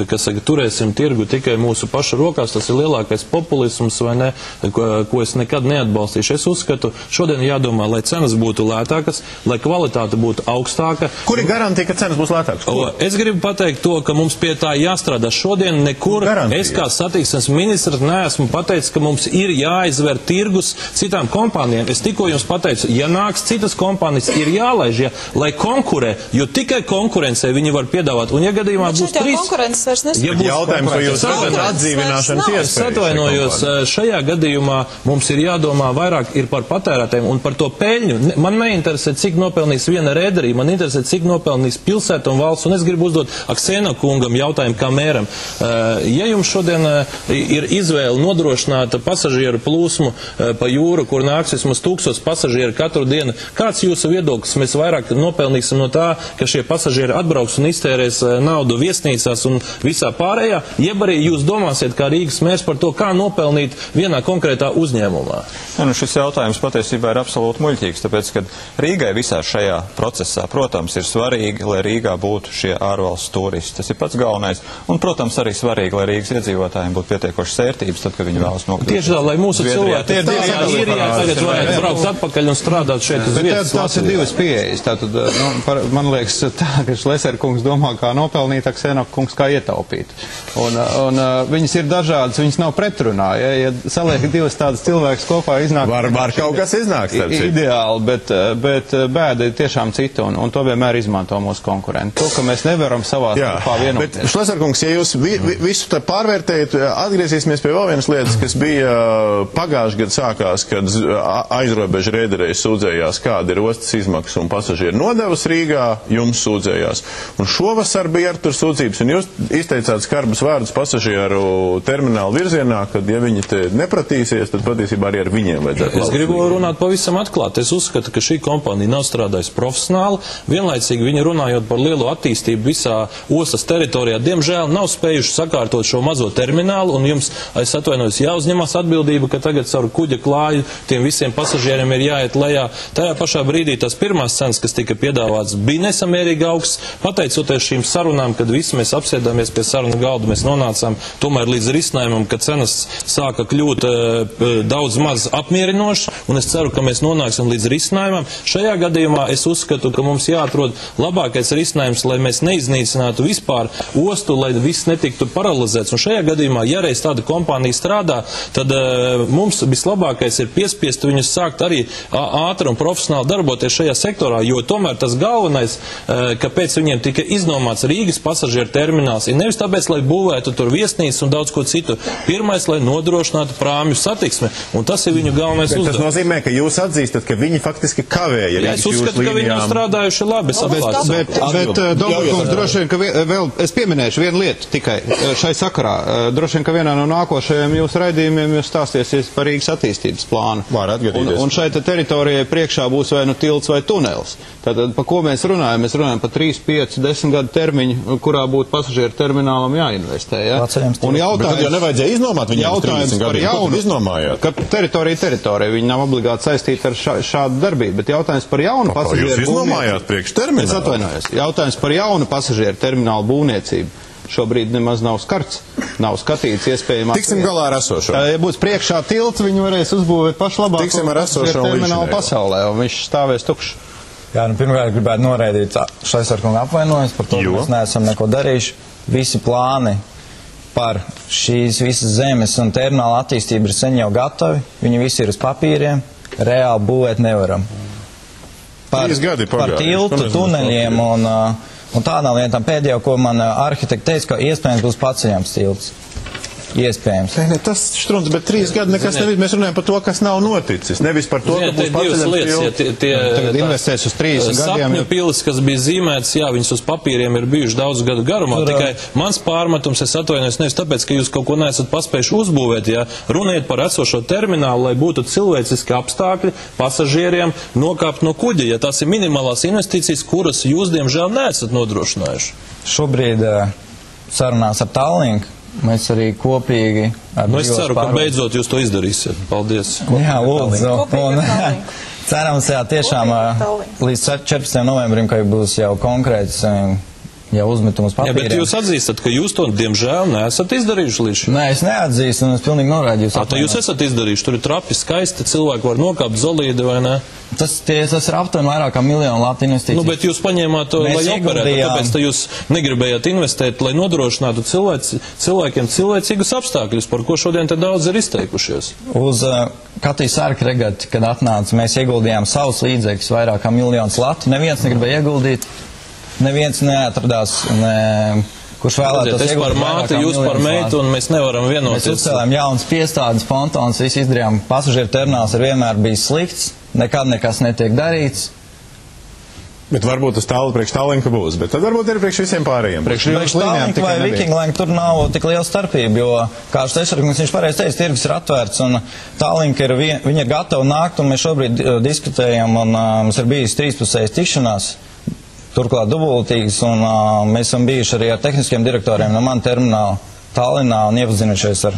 kas saka, turēsim tirgu tikai mūsu paša rokās, tas ir lielākais populisms, vai ne, ko es nekad neatbalstīšu. Es uzskatu, šodien jādomā, lai cenas būtu lētākas, lai kvalitāte būtu augstāka. Kur ir garantija, ka cenas būs lētākas? Es gribu pateikt to, ka mums pie tā jāstrādā šodien nekur. Es kā satiksmes ministrs neesmu pateicis, ka mums ir jāizver tirgus citām kompānijām. Es tikko jums pateicu, ja nāks citas kompānijas, ir jālaiž, lai konkurē, jo tikai konkurencei viņi var piedāvāt. Un ja gadījumā būs 3... Jautājums, vai jūs redzat atdzīvināšanas iespējas? Es atvainojos, šajā gadījumā mums ir jādomā vairāk ir par patērētājiem un par to peļņu. Man neinteresē, cik nopelnīs viena rēderija, man interesē, cik nopelnīs pilsēta un valsts, un es gribu uzdot Aksēna kungam jautājumu kā mēram. Ja jums šodien ir izvēle nodrošināt pasažieru plūsmu pa jūru, kur nāks vismaz 1000 pasažieru katru dienu, kāds jūsu viedoklis? Mēs vairāk nopelnīsim no tā, ka šie pasažieri atbrauks un iztērēs naudu viesnīcās un visā pārējā, jeb arī jūs domāsiet kā Rīgas mērs par to, kā nopelnīt vienā konkrētā uzņēmumā? Šis jautājums patiesībā ir absolūti muļķīgs, tāpēc, ka Rīgai visā šajā procesā, protams, ir svarīgi, lai Rīgā būtu šie ārvalsts turisti. Tas ir pats galvenais. Un, protams, arī svarīgi, lai Rīgas iedzīvotājiem būtu pietiekošas vērtības, tad, kad viņi vēlas nokļūt. Tieši tā, lai mūsu cilvēki tagad varētu braukt atpakaļ un strādāt šeit uz vietas. Tās ir divas pieejas. Tātad, man liekas, tā, ka Šleser kungs domā, kā nopelnīt, Aksēna kungs kā ietaupīt. Un viņas ir dažādas, viņas nav pretrunā. Ja saliek divas tādas cilvēkus kopā, iznāk... Var kaut kas iznāks. Ideāli, bet bēda ir tiešām cita, un to vienmēr izmanto mūsu konkurenti. To, ka mēs nevaram savā starpā vienoties. Bet, Šleser kungs, ja jūs visu te pārvērtējat, atgriezīsimies pie vēl vienas lietas, kas bija pagājušajā gadā sākās, kad aizrobežu rēderēji sūdzējās, kāda ir ostas izmaksas un pasažieru nodevas Rīgā, jums sūdzējās. Un šovasar bija ar tur sūdzības, un jūs izteicāt skarbus vārdus pasažieru terminālu virzienā, kad, ja viņi te nepratīsies, tad patiesībā arī ar viņiem vajadzētu. Es gribu runāt pavisam atklāti. Es uzskatu, ka šī kompānija nav strādājusi profesionāli. Vienlaicīgi viņi runājot par lielo attīstību visā ostas teritorijā, diemžēl nav spējuši sakārtot šo mazo terminālu, un jums, es atvainojos, jāuzņemas atbildība, ka tagad caur kuģa klāju tiem visiem pasažieriem ir jāiet lejā Tajā pašā brīdī tās pirmās cenas, kas tika piedāvātas, bija nesamērīgi augsts. Pateicoties šīm sarunām, kad visi mēs apsēdāmies pie sarunu galda, mēs nonācām tomēr līdz risinājumam, ka cenas sāka kļūt daudz maz apmierinošas, un es ceru, ka mēs nonāksim līdz risinājumam. Šajā gadījumā es uzskatu, ka mums jāatrod labākais risinājums, lai mēs neiznīcinātu vispār ostu, lai viss netiktu paralizēts. Un šajā gadījumā, ja reiz tāda kompānija strādā, tad mums vislabākais ir piespiest viņus sākt arī ātri un profesionāli darboties šajā sektorā, jo tomēr tas galvenais, kāpēc viņiem tika iznomāts Rīgas pasažieru termināls, ir nevis tāpēc, lai būvētu tur viesnīcas un daudz ko citu. Pirmais, lai nodrošinātu prāmju satiksmi, un tas ir viņu galvenais uzdevums. Tas nozīmē, ka jūs atzīstat, ka viņi faktiski kavēja. Jā, es uzskatu, ka viņi ir strādājuši labi. Bet Domburkungs, droši vien, ka vēl es pieminēšu vienu lietu tikai šai sakarā. Droši vien, ka vienā no nākošajiem jūsu raidījumiem jūs stāsties par Rīgas attīstības plānu. Un šai teritorijai priekšā būs vai nu tilts vai tunelis. Tātad, pa ko mēs runājam? Mēs runājam par 3, 5, 10 gadu termiņu, kurā būtu pasažieru terminālam jāinvestē. Ja? Un jautājums, bet tad jau nevajadzēja iznomāt viņiem 30 gadiem. Ko tad iznomājāt? Ka teritorija, viņi nav obligāti saistīti ar šādu darbību, bet jautājums par jaunu pasažieru būvniecību. Jūs iznomājāt priekš terminālu? Es atvainojos. Jautājums par jaunu pasažieru terminālu būvniecību šobrīd nemaz nav skarts, nav skatīts iespējamāk. Tiksim galā ar esošo. Ja būs priekšā tilts, viņi varēs uzbūvēt pašlabāko terminālu pasaulē, un viņš stāvēs tukšs. Jā, nu pirmkārt gribētu noraidīt Šaisarkunga apvainojumus par to, ka mēs neesam neko darījuši. Visi plāni par šīs visas zemes un termināla attīstību ir sen jau gatavi. Viņi visi ir uz papīriem. Reāli būvēt nevaram. Par tiltu, tuneļiem un tādām lietām pēdējo, ko man arhitekti teica, ka iespējams būs paceļams tilts. Iespējams. Ne, tas štruns, bet 3 gadi nekas nevis. Mēs runājam par to, kas nav noticis. Nevis par to, ka būs paceļams tilts. Tagad investēs uz 30 gadiem. Sapņu pilis, kas bija zīmēts, jā, viņas uz papīriem ir bijuši daudz gadu garumā. Tikai mans pārmetums, es atvainojos nevis tāpēc, ka jūs kaut ko neesat paspējuši uzbūvēt, jā. Runiet par esošo terminālu, lai būtu cilvēciski apstākļi pasažieriem nokāpt no kuģa, ja tās ir minimālās investīcijas, kuras jūs, diemžēl, neesat nodrošinājuši. Šobrīd sarunās ar Tallinku. Mēs arī kopīgi ar es ceru, ka beidzot jūs to izdarīsiet. Paldies. Jā, lūdzu. Un cerams, jā, tiešām līdz 14. novembrim, ka būs jau konkrēts jau uzmetums papīriem. Jā, bet jūs atzīstat, ka jūs to, diemžēl, neesat izdarījuši līdz šim? Nē, es neatzīstu, un es pilnīgi norādīju. Tā jūs esat izdarījuši, tur ir trapi, skaisti, cilvēki var nokāpt zolīdi, vai ne? Tas ir aptuveni vairāk kā 1 miljonu lati investīcijas. Nu, bet jūs paņēmāt to, lai operētu, tāpēc jūs negribējāt investēt, lai nodrošinātu cilvēkiem cilvēcīgus apstākļus, par ko šodien te daudz ir izteikušies. Uz Katijas sērka regati, kad atnāca, mēs ieguldījām savus līdzekļus vairāk kā 1 miljonu latu. Neviens negribēja ieguldīt. Neviens neatradās, kurš vēlētos ieguldīt par māti, jūs par meitu, un mēs nevaram vienoties. Mēs uzcēlām jaunas piestādes, pontons, visu izdarījām. Pasažieru termināls ir vienmēr bijis slikts, nekad nekas netiek darīts. Bet varbūt tas priekš Tallinka būs, bet tad varbūt ir priekš visiem pārējiem. Priekš Tallinka vai Viking Line tur nav tik liela starpība, jo, kā Šaisarkungs viņš pareizi teica, tirgus ir atvērts, un Tallinka viņi ir gatavi nākt, un mēs šobrīd diskutējam, un mums ir bijis 3-pusējas tikšanās. Turklāt dubultīgas, un mēs esam bijuši arī ar tehniskiem direktoriem no mana termināla Tallinā un iepazinušies ar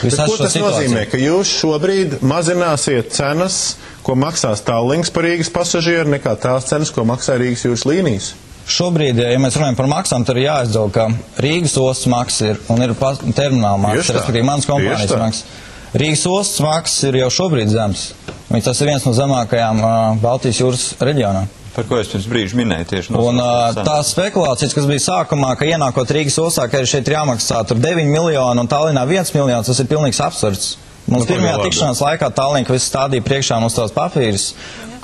visu šo situāciju. Ko tas nozīmē, ka jūs šobrīd mazināsiet cenas, ko maksās Tallinks par Rīgas pasažieru, nekā tās cenas, ko maksā Rīgas jūras līnijas? Šobrīd, ja mēs runājam par maksām, tad ir jāizdala, ka Rīgas ostas maksa ir un ir termināla maksa, respektīvi manas kompānijas maksa. Rīgas ostas maksa ir jau šobrīd zems. Tas ir viens no zemākajām Baltijas jūras reģionā. Par ko es pirms brīža minēju tieši no un tās spekulācijas, kas bija sākumā, ka ienākot Rīgas ostā, ka arī šeit ir jāmaksā tur 9 miljoni un Tallinā 1 miljons, tas ir pilnīgs absurds. Mums pirmajā tikšanās laikā Tallinka visu stādīja priekšā mums tās papīras,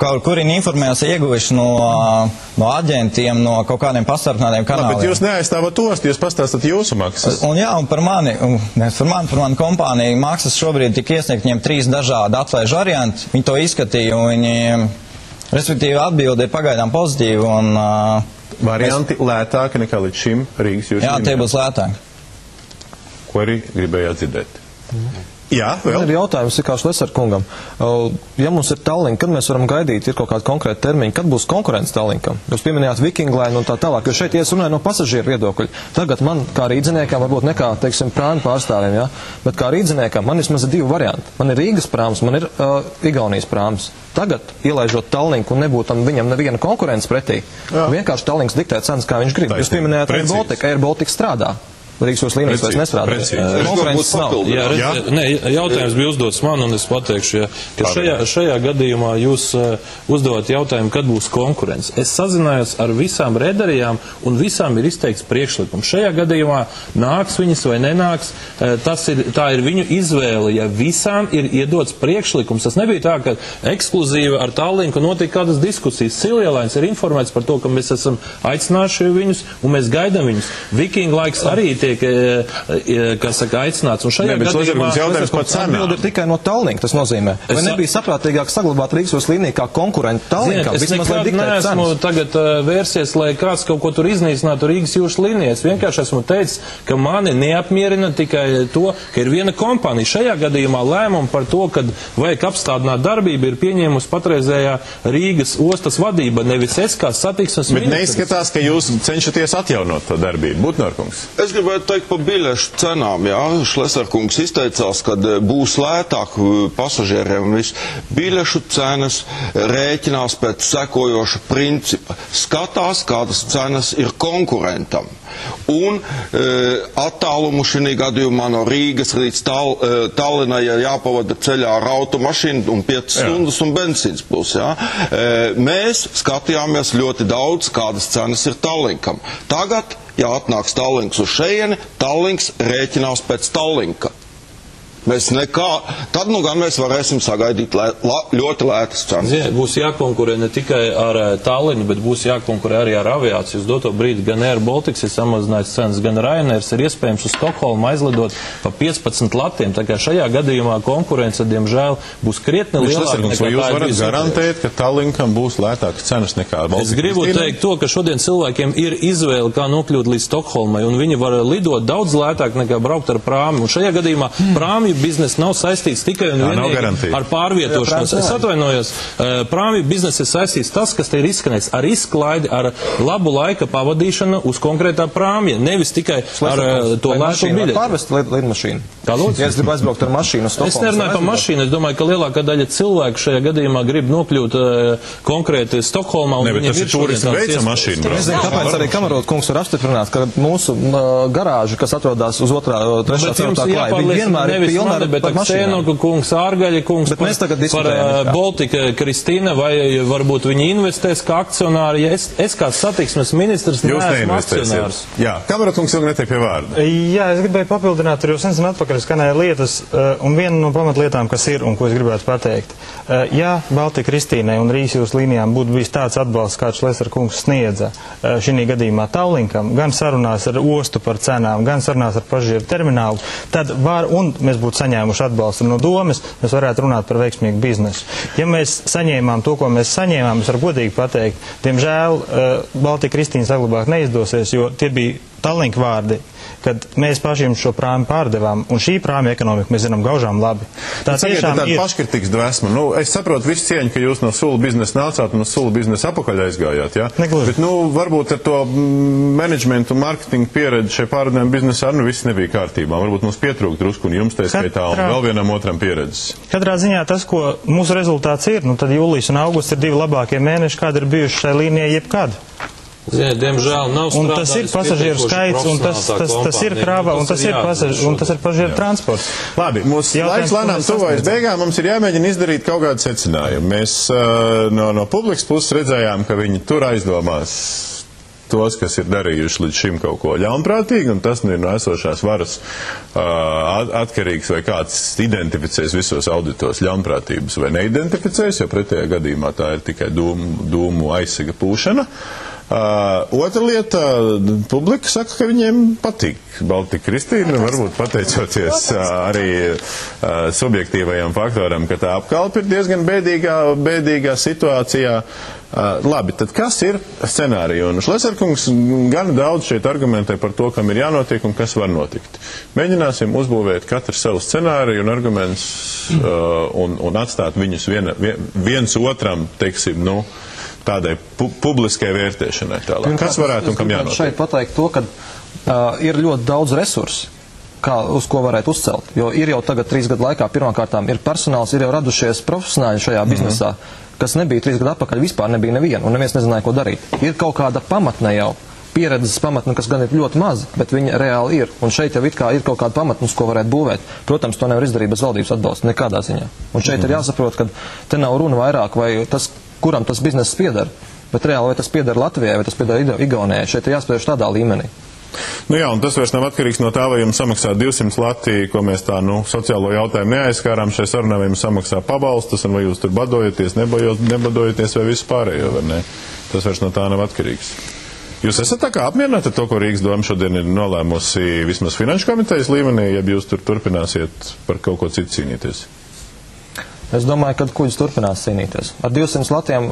kuri informējās ieguvuši no aģentiem, no kaut kādiem pastarpinātiem kanāliem. Bet jūs neaizstāvat ostu, jūs pastāstat jūsu maksas. Un jā, un par mani kompāniju maksas šobrīd tika iesniegt viņiem 3 dažādi atlaižu varianti. Viņi to izskatīja un viņi... Respektīvi, atbilde ir pagaidām pozitīva un... varianti lētāki nekā līdz šim Rīgas jūras līnijām. Jā, tie būs lētāki. Ko arī gribējāt dzirdēt? Jā, vēl? Man ir jautājums kā Šaisarkungam. Ja mums ir Tallinka, kad mēs varam gaidīt, ir kaut kāda konkrēta termiņa, kad būs konkurence Tallinkam? Jūs pieminējāt Viking Line un tā tālāk, jo šeit runāja no pasažieru viedokļa. Tagad man, kā rīdziniekam, varbūt ne kā, teiksim, prāņu pārstāvjiem, ja? Bet kā rīdziniekam, man vismaz ir 2 varianti. Man ir Rīgas prāms, man ir Igaunijas prāms. Tagad, ielaižot Tallinku un nebūtam viņam neviena konkurence pretī, vienkārši Tallinks diktē cenas, kā viņš grib. Jūs pieminējāt Air Baltica strādā. Rīgas jūras līnijas vairs nestrādā. Konkurences nav. Jautājums bija uzdots man, un es pateikšu, ka šajā gadījumā jūs uzdevāt jautājumu, kad būs konkurence. Es sazinājos ar visām rederijām, un visām ir izteikts priekšlikums. Šajā gadījumā nāks viņas vai nenāks, tā ir viņu izvēle, ja visām ir iedots priekšlikums. Tas nebija tā, ka ekskluzīvi ar Tallinku notika kādas diskusijas. Silja-Lines ir informēts par to, ka mēs esam aicinājuši viņus, un mēs gaidām viņus. Viking laiks arī tiek, kā saka, aicināts. Un šajā gadījumā atbildi ir tikai no Tallinka, tas nozīmē. Vai nebija saprātīgāk saglabāt Rīgas jūras līniju kā konkurentu Tallinkam? Es nekad neesmu tagad vērsies, lai kāds kaut ko tur iznīcinātu Rīgas jūras līniju. Es vienkārši esmu teicis, ka mani neapmierina tikai to, ka ir viena kompānija. Šajā gadījumā lēmumu par to, kad vajag apstādināt darbību, ir pieņēmusi patreizējā Rīgas ostas vadība, nevis es kā satiksmes ministrs. Bet neizskatās, ka jūs cenšaties atjaunot to darbību. Butnorkungs. Es gribētu teikt par biļešu cenām, Šlesarkungs izteicās, ka būs lētāk pasažieriem un viss. Biļešu cenas rēķinās pēc sekojoša principa. Skatās, kādas cenas ir konkurentam. Un attālumu šī gadījumā no Rīgas līdz Tallinai jāpavada ceļā ar automašīnu un 5 stundas un benzīns plus. Mēs skatījāmies ļoti daudz, kādas cenas ir Tallinkam. Tagad, ja atnāks Tallinks uz šejieni, Tallinks rēķinās pēc Tallinka. Tad nu gan mēs varēsim sagaidīt ļoti lētas cenas. Būs jākonkurē ne tikai ar Tallinu, bet būs jākonkurē arī ar aviāciju. Uz doto brīdi gan Air Baltics ir samazinājis cenas, gan Ryanairs ir iespējams uz Stokholmu aizlidot pa 15 latiem. Tā kā šajā gadījumā konkurence, diemžēl, būs krietni lielāka nekā tā ir. Jūs varat garantēt, ka Tallinkam būs lētākas cenas nekā Baltikas? Es gribu teikt to, ka šodien cilvēkiem ir izvēle, kā nokļūt līdz Stokholmai, un viņi var lidot daudz lētāk nekā braukt ar prāmi. Un šajā gadījumā prāmju biznesa nav saistīts tikai un vienīgi ar pārvietošanos. Es atvainojos, prāmju biznesa ir saistīts tas, kas te ir izskanēts, ar izklaidi, ar labu laika pavadīšanu uz konkrētā prāmja, nevis tikai ar to lētu biļeti. Pārvest lidmašīnu. Kā lūdzu? Ja es gribu aizbraukt ar mašīnu uz Stokholmu. Es nerunāju par mašīnu, es domāju, ka lielākā daļa cilvēku šajā gadījumā grib nokļūt konkrēti Stokholmā. Ne, bet tas ir turismu veids ar mašīnu. Es zinu, kāpēc arī Kamarot kungs var apstiprināt, ka mūsu garāža, kas atrodas uz otrā, trešā, ceturtā klāja, viņi vienmēr ir pilna bet Ksenoka kungs, Ārgaļa kungs, par Baltika Kristīna, vai varbūt viņi investēs kā akcionāri. Ja es kā satiksmes ministrs neesmu akcionārs. Jā, Kamarot kungs ilgi netiek pie vārda. Jā, es gribēju papildināt, tur jau sen atpakaļ skanēja lietas, un viena no pamatlietām, kas ir un ko es gribētu pateikt. Ja Baltika Kristīnai un Rīgas jūras līnijām būtu bijis tāds atbalsts, kāds Šlesar kungs sniedza šī gadījumā Tallinkam, gan sarunās ar ostu par cenām, gan sarunās ar pasažieru terminālu, tad un mēs būtu saņēmuši atbalstu no domes, mēs varētu runāt par veiksmīgu biznesu. Ja mēs saņēmām to, ko mēs saņēmām, es varu godīgi pateikt, diemžēl Baltika Kristīna saglabāt neizdosies, jo tie bija Tallinka vārdi, kad mēs pašiem šo prāmi pārdevām, un šī prāmi ekonomika, mēs zinām, gaužām labi. Tā tiešām ir paškritikas dvēsma. Es saprotu visu cieņu, ka jūs no sula biznesa nācāt un no sula biznesa apakaļ aizgājāt, jā? Bet, varbūt ar to menedžmentu un marketingu pieredzi šai pārādēm biznesā viss nebija kārtībā. Varbūt mums pietrūkt drusku un jums tā skaitā un vēl vienam otram pieredzes. Katrā ziņā tas, ko mūsu rezultāts ir, tad jūlijas un augusts ir 2 labākie mēneši, kādi ir bijuši šai līnijai jebkad. Diemžēl nav strādājis. Un tas ir pasažieru skaits, un tas ir krāva, un tas ir pasažieru transports. Labi, mūsu laiks lēnām tuvojas beigām, mums ir jāmēģina izdarīt kaut kādu secinājumu. Mēs no publikas puses redzējām, ka viņi tur aizdomās tos, kas ir darījuši līdz šim kaut ko ļaunprātīgi, un tas ir no esošās varas atkarīgs, vai kāds identificēs visos auditos ļaunprātības vai neidentificēs, jo pretējā gadījumā tā ir tikai dūmu aizsega pūšana. Otra lieta, publika saka, ka viņiem patīk Baltika Kristīna, varbūt pateicoties arī subjektīvajam faktoram, ka tā apkalpe ir diezgan bēdīgā situācijā. Labi, tad kas ir scenārija? Un Šlesarkungs gan daudz šeit argumentē par to, kam ir jānotiek un kas var notikt. Mēģināsim uzbūvēt katru savu scenāriju un argumentus un atstāt viņus viens otram, teiksim, tādai publiskai vērtēšanai tālāk. Kas varētu un kam jānotiek? Šeit pateikt to, ka ir ļoti daudz resursu, uz ko varētu uzcelt. Jo ir jau tagad 3 gadu laikā pirmkārtām ir personāls, ir jau radušies profesionāļi šajā biznesā. kas nebija 3 gadu atpakaļ, vispār nebija neviena, un neviens nezināja, ko darīt. Ir kaut kāda pamatne jau, pieredzes pamatne, kas gan ir ļoti maza, bet viņa reāli ir. Un šeit jau it kā ir kaut kāda pamatne, ko varētu būvēt. Protams, to nevar izdarīt bez valdības atbalsta, nekādā ziņā. Un šeit ir jāsaprot, ka te nav runa vairāk, vai tas, kuram tas bizness pieder, bet reāli vai tas pieder Latvijai, vai tas pieder Igaunijai. Šeit ir jāspēj tādā līmenī. Nu jā, un tas vairs nav atkarīgs no tā, vai jums samaksā 200 lati, ko mēs tā, sociālo jautājumu neaizskārām šai sarunā, vai jums samaksā pabalstus, un vai jūs tur badojaties, nebadojaties, vai visu pārējo, vai ne? Tas vairs no tā nav atkarīgs. Jūs esat tā kā apmierināti ar to, ko Rīgas doma šodien ir nolēmusi vismaz finanšu komitejas līmenī, ja jūs tur turpināsiet par kaut ko citu cīnīties? Es domāju, ka kuģis turpinās cīnīties. Ar 200 latiem,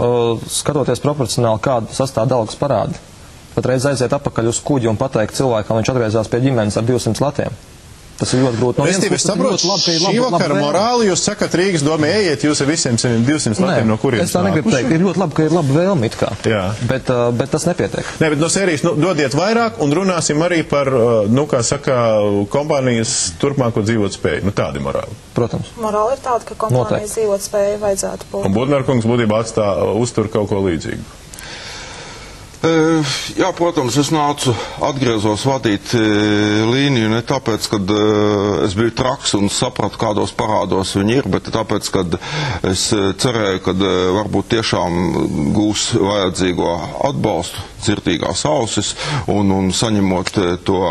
skatoties proporcionāli, kādu sastāv algas parādi. Patreiz aiziet atpakaļ uz kuģi un pateikt cilvēkam, viņš atgriezās pie ģimenes ar 200 latiem. Tas ir ļoti grūti. No vienas puses, saprotu, šī vakara morāli jūs sakat Rīgas domē, ejiet jūs ar visiem 200 latiem no kurienes. Es tā negribu teikt. Ir ļoti labi, ka ir laba vēlme it kā. Jā. Bet tas nepietiek. Nē, bet no sērijas dodiet vairāk un runāsim arī par, kā saka, kompānijas turpmāko dzīvot spēju. Tādi morāli. Protams. Morāli ir tāda, ka kompānijas dzīvot spēju vajadzētu būt. Un Budnarkungs būtībā uztur kaut ko līdzīgu. Jā, protams, es atgriezos vadīt līniju ne tāpēc, ka es biju traks un sapratu, kādos parādos viņi ir, bet tāpēc, ka es cerēju, ka varbūt tiešām gūs vajadzīgo atbalstu, dzirtīgās ausis un saņemot to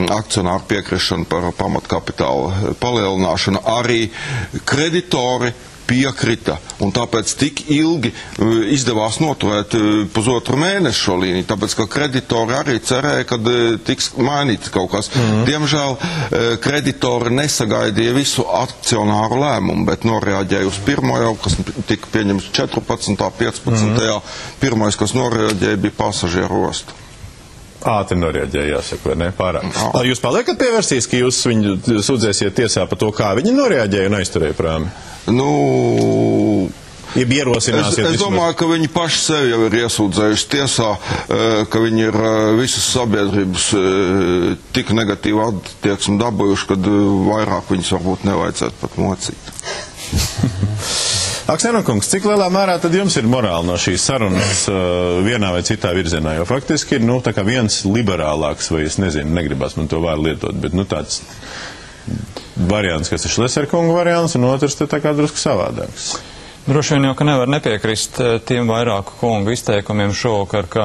akcionāru piekrišanu par pamatkapitāla palielināšanu, arī kreditori piekrita, un tāpēc tik ilgi izdevās noturēt 1,5 mēnešu šo līniju, tāpēc, ka kreditori arī cerēja, kad tiks mainīts kaut kas. Diemžēl kreditori nesagaidīja visu akcionāru lēmumu, bet noreaģēja uz pirmo jau, kas tika pieņems 14. 15. Pirmais, kas noreaģēja, bija pasažieru osta. Ātri noreaģēja, jāsaka, vai ne? Pārāk. Jūs paliekat pie versijas, ka jūs viņu sūdzēsiet tiesā par to, kā viņi noreaģēja un aizturēja prāmi? Es domāju, ka viņi paši sevi jau ir iesūdzējuši tiesā, ka viņi ir visas sabiedrības tik negatīvu attieksmi dabūjuši, kad vairāk viņus varbūt nevajadzētu pat mocīt. Aksenokungs, cik lielā mērā tad jums ir morāli no šīs sarunas vienā vai citā virzienā? Jo faktiski ir, tā kā viens liberālāks, vai es nezinu, negribas man to vārdu lietot, bet, tāds variants, kas ir Šleserkunga variants, un otrs te tā kā drusku savādāks. Droši vien jau, ka nevar nepiekrist tiem vairāku kungu izteikumiem šovakar, ka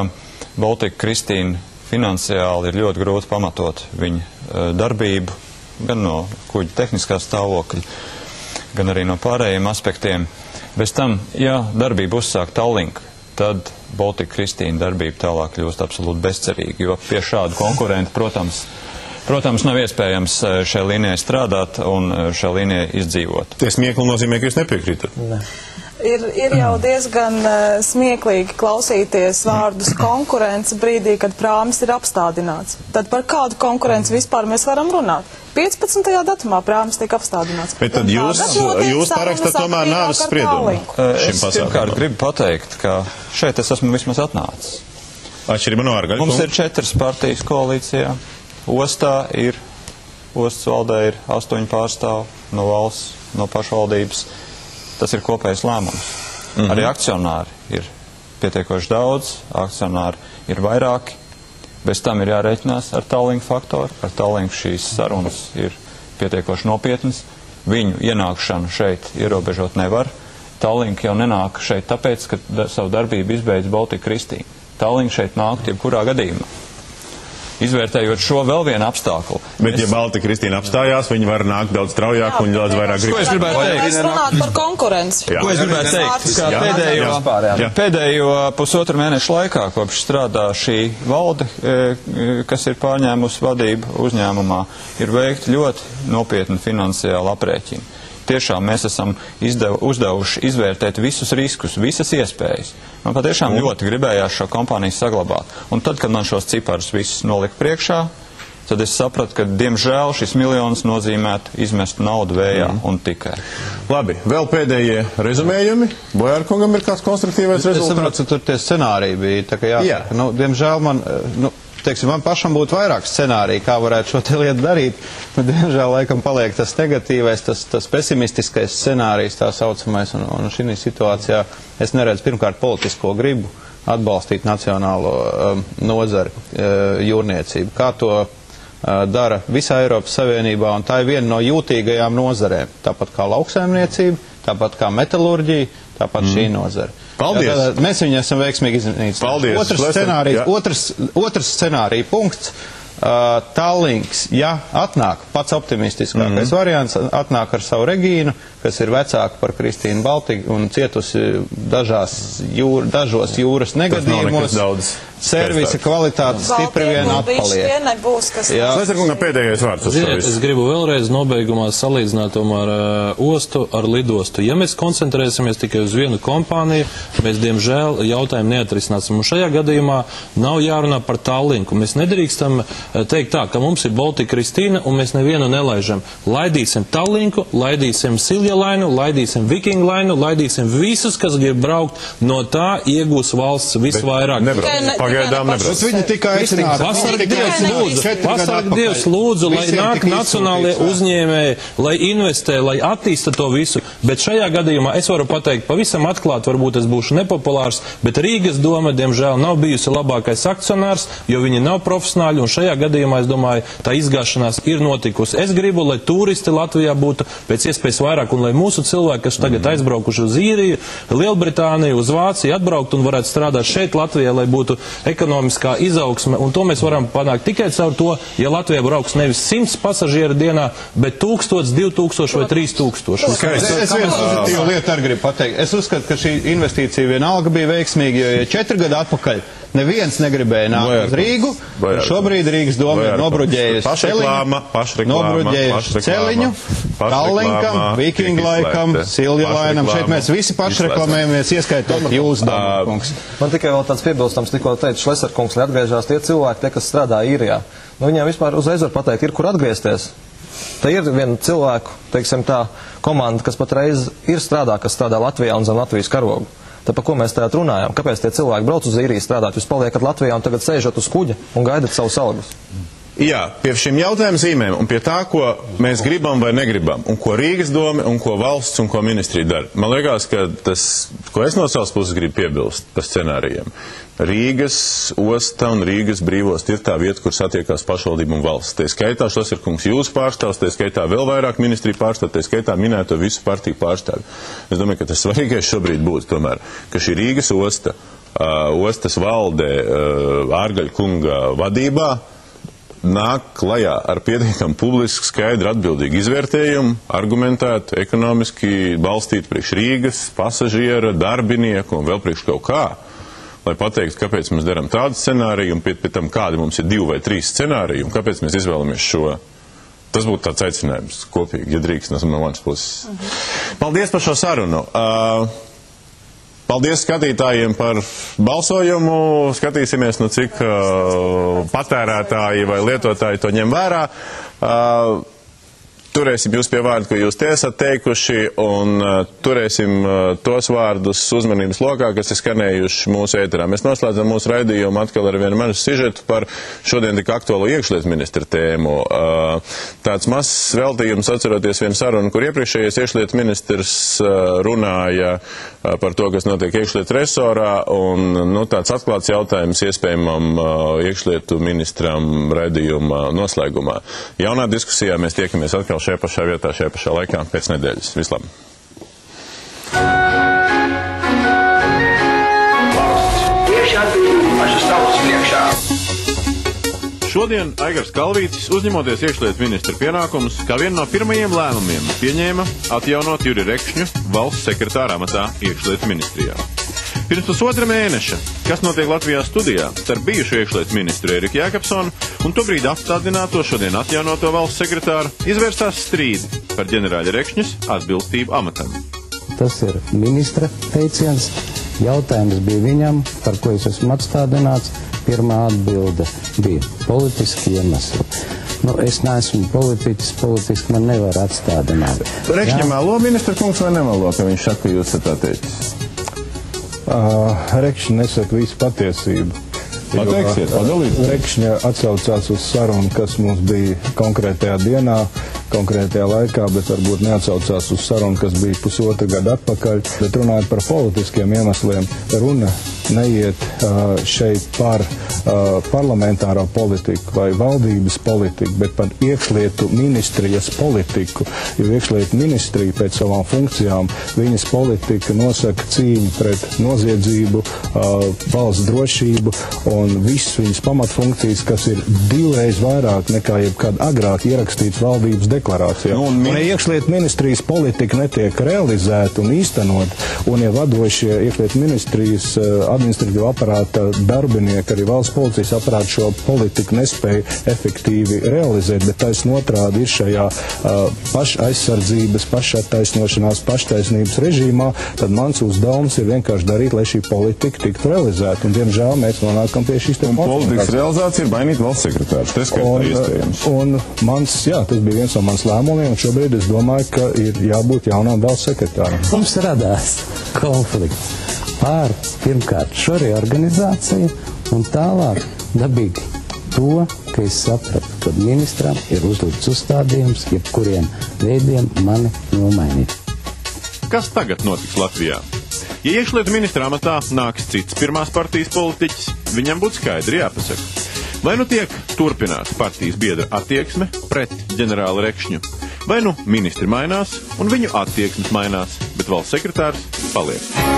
Baltika Kristīna finansiāli ir ļoti grūti pamatot viņa darbību, gan no kuģa tehniskā stāvokļa, gan arī no pārējiem aspektiem. Bez tam, ja darbība uzsāk Tallink, tad Baltika Kristīna darbība tālāk kļūst absolūti bezcerīga, jo pie šādu konkurentu, protams, nav iespējams šai līnijai strādāt un šai līnijai izdzīvot. Tie smiekli nozīmē, ka jūs nepiekrītat? Ne. Ir jau diezgan smieklīgi klausīties vārdus konkurence brīdī, kad prāmis ir apstādināts. Tad par kādu konkurenci vispār mēs varam runāt? 15. datumā prāmis tiek apstādināts. Bet tad jūs parakstat tomēr nāves spriedumu. Es pirmkārt gribu pateikt, ka šeit es esmu vismaz atnācis. Atšķirība no Ārgaļa. Mums ir 4 partijas koalīcijā. Ostas valdē ir 8 pārstāvi no valsts, no pašvaldības. Tas ir kopējs lēmums. Arī akcionāri ir pietiekoši daudz, akcionāri ir vairāki. Bez tam ir jārēķinās ar Tallink faktoru. Ar Tallink šīs sarunas ir pietiekoši nopietnas. Viņu ienākšanu šeit ierobežot nevar. Tallink jau nenāk šeit tāpēc, ka savu darbību izbeidz Baltika Kristīna. Tallink šeit nāk jebkurā gadījumā. Izvērtējot šo vēl vienu apstāklu. Bet, ja Baltika Kristīna apstājās, viņi var nākt daudz straujāk un daudz vairāk gribēt. Ko es gribētu teikt? Mēs runāt par konkurenci. Ko es gribētu teikt? Kā pēdējo 1,5 mēnešu laikā, kopš strādā šī valde, kas ir pārņēmusi vadību uzņēmumā, ir veikti ļoti nopietni finansiāli aprēķini. Tiešām mēs esam uzdevuši izvērtēt visus riskus, visas iespējas. Man patiešām ļoti gribējās šo kompāniju saglabāt. Un tad, kad man šos ciparus visus nolika priekšā, tad es sapratu, ka, diemžēl, šis miljons nozīmētu izmest naudu vējā un tikai. Labi, vēl pēdējie rezumējumi. Bojārkungam ir kāds konstruktīvais rezultāts? Es saprotu, ka tur tie scenāriji bija, tā kā jāsaka. Diemžēl man... teiksim, man pašam būtu vairāk scenāriju, kā varētu šo te lietu darīt, bet diemžēl laikam paliek tas negatīvais, tas pesimistiskais scenārijs tā saucamais, un šī situācijā es neredzu pirmkārt politisko gribu atbalstīt nacionālo nozari jūrniecību. Kā to dara visā Eiropas Savienībā, un tā ir viena no jūtīgajām nozarēm, tāpat kā lauksaimniecība, tāpat kā metalurģija, tāpat šī nozara. Paldies! Jā, mēs viņu esam veiksmīgi iznīcinājuši. Otrs scenārija punkts. Tallinks, ja atnāk, pats optimistiskākais variants, atnāk ar savu Regīnu, kas ir vecāka par Kristīnu Baltiku un cietusi dažos jūras negadījumos. Servisa kvalitāte stipri vien atpaliek. Pēdējais vārds. Es gribu vēlreiz nobeigumā salīdzināt tomēr ostu ar lidostu. Ja mēs koncentrēsimies tikai uz vienu kompāniju, mēs diemžēl jautājumu neatrisināsim. Un šajā gadījumā nav jārunā par Tallinku. Mēs nedrīkstam teikt tā, ka mums ir Baltika Kristīna un mēs nevienu nelaižam. Laidīsim Tallinku, laidīsim Silja lainu, laidīsim Viking lainu, laidīsim visus, kas grib braukt. No tā iegūs valsts visvairāk. Pagaidām nebrauc. Viņi tikai aicinātu. Pasargi Dievs lūdzu, lai nāk nacionālie uzņēmēji, lai investē, lai attīsta to visu. Bet šajā gadījumā es varu pateikt pavisam atklāt, varbūt es būšu nepopulārs, bet Rīgas doma, diemžēl, nav bijusi labākais akcionārs, jo viņi nav profesionāļi, un šajā gadījumā, es domāju, tā izgāšanās ir notikusi. Es gribu, lai turisti Latvijā būtu pēc iespējas vairāk, un lai mūsu cilvēki, kas tagad aizbraukuši uz Īriju, Lielbritāniju, uz Vāciju, atbraukt un varētu strādāt šeit Latvijā, lai būtu ekonomiskā izaugsme, un to mēs varam panākt tikai caur to, ja Latvijā brauks nevis 100 pasažieru dienā, bet 1000, 2000 vai 3000. Es vienu pozitīvu lietu arī gribu pateikt. Es uzskatu, ka šī investīcija vienalga bija veiksmīga, jo 4 gadu atpakaļ neviens negribēja nākt uz Rīgu, un šobrīd Rīgas doma ir nobruģējusi Celiņu, Tallinkam, Viking laikam, Silja lainam. Šeit mēs visi pašreklamējamies, ieskaitot jūs, Dombur kungs. Man tikai vēl tāds piebilstams, tikko teica Šleser kungs, lai atgriežās tie cilvēki, tie, kas strādā Īrijā. Nu, viņiem vispār uzreiz var pateikt, ir kur atgriezties. Tā ir viena cilvēku, teiksim tā, komanda, kas patreiz ir strādā, kas strādā Latvijā un zem Latvijas karogu. Tā, par ko mēs tagad runājam? Kāpēc tie cilvēki brauc uz Īriju strādāt? Jūs paliekat Latvijā un tagad sēžat uz kuģa un gaidat savus algus? Jā, pie šīm jautājumu zīmēm un pie tā, ko mēs gribam vai negribam, un ko Rīgas doma, un ko valsts un ko ministrija dara. Man liekas, ka tas, ko es no savas puses gribu piebilst par scenārijiem, Rīgas osta un Rīgas brīvost ir tā vieta, kur satiekās pašvaldība un valsts. Tie skaitā Šleser kungs jūsu pārstāvs, tie skaitā vēl vairāk ministriju pārstāvs, tie skaitā minēto visu partiju pārstāvi. Es domāju, ka tas svarīgais šobrīd būtu tomēr, ka šī Rīgas osta, ostas valde Ārgaļa kunga vadībā nāk klajā ar pietiekam publisku, skaidru, atbildīgu izvērtējumu, argumentētu, ekonomiski balstītu priekš Rīgas, pasažiera, darbinieku un vēl priekš kaut kā, lai pateiktu, kāpēc mēs darām tādu scenāriju un pie tam kādi mums ir 2 vai 3 scenāriji un kāpēc mēs izvēlamies šo. Tas būtu tāds aicinājums kopīgi, ja drīkst no manas puses. Paldies par šo sarunu. Paldies skatītājiem par balsojumu. Skatīsimies, nu cik patērētāji vai lietotāji to ņem vērā. Turēsim jūs pie vārdu, ko jūs te esat teikuši, un turēsim tos vārdus uzmanības lokā, kas ir skanējuši mūsu ēterā. Mēs noslēdzam mūsu raidījumu atkal ar vienu mazu sižetu par šodien tik aktuālo iekšlietu ministra tēmu. Tāds mazs veltījums atceroties vienu sarunu, kur iepriekšējais iekšlietu ministrs runāja par to, kas notiek iekšlietu resorā, un tāds atklāts jautājums iespējamam iekšlietu ministram raidījuma noslēgumā. Jaunā diskusijā mēs tiekamies atkal šajā pašā vietā, šajā pašā laikā pēc nedēļas. Vislabāk! Šodien Aigars Kalvītis, uzņemoties iekšlietu ministra pienākumus, kā vienu no pirmajiem lēmumiem pieņēma atjaunot Juri Rekšņu valsts sekretāra amatā iekšlietu ministrijā. Pirms pusotra mēneša, kas notiek Latvijā studijā, starp bijušo iekšlietu ministru Eriku Jākapsonu un tobrīd apstādināto šodien atjaunoto valsts sekretāru, izvērsās strīdi par ģenerāļa Rekšņas atbilstību amatam. Tas ir ministra teiciens. Jautājums bija viņam, par ko es esmu atstādināts. Pirmā atbilde bija politiski iemesli. Es neesmu politiķis, politiski man nevar atstādināt. Rekšņa melo ministra kungs vai nemelo, ka viņš saka, ka jūs esat tā teicis? Rekšņa nesaka visu patiesību. Pateiksiet, padalīsiet. Rekšņa atsaucās uz sarunu, kas mums bija konkrētajā dienā, konkrētajā laikā, bet varbūt neatsaucās uz sarunu, kas bija pusotra gada atpakaļ. Bet runājot par politiskiem iemesliem, runa neiet šeit par parlamentāro politiku vai valdības politiku, bet par iekšlietu ministrijas politiku. Jo iekšlietu ministrija pēc savām funkcijām, viņas politika nosaka cīņu pret noziedzību, valsts drošību un visas viņas pamatfunkcijas, kas ir divreiz vairāk nekā jebkad agrāk ierakstīts valdības deklarācijā. Un ja iekšlietu ministrijas politika netiek realizēta un īstenot, un ja vadošie iekšlietu ministrijas administratīva aparāta darbinieki, arī valsts policijas aparāta šo politiku nespēja efektīvi realizēt, bet taisn otrādi ir šajā pašaizsardzības, pašattaisnošanās, paštaisnības režīmā, tad mans uzdevums ir vienkārši darīt, lai šī politika tiktu realizēta. Un, diemžēl, mēs nonākam pie šīs te politikas realizācija ir mainīt valsts sekretārs. Tas, ka ir iespējams. Un mans, jā, tas bija viens no mans lēmumiem, un šobrīd es domāju, ka ir jābūt jaunām valsts sekretāram. Mums radās konflikts pār, pirmkārt, šo reorganizāciju, un tālāk dabīgi to, ka es sapratu, ka ministram ir uzlikts uzstādījums, jebkuriem veidiem mani nomainīt. Kas tagad notiks Latvijā? Ja iekšlietu ministra amatā nāks cits pirmās partijas politiķis, viņam būtu skaidri jāpasaka. Vai nu tiek turpināta partijas biedra attieksme pret ģenerāli Rekšņu, vai nu ministri mainās un viņu attieksmes mainās, bet valsts sekretārs paliek.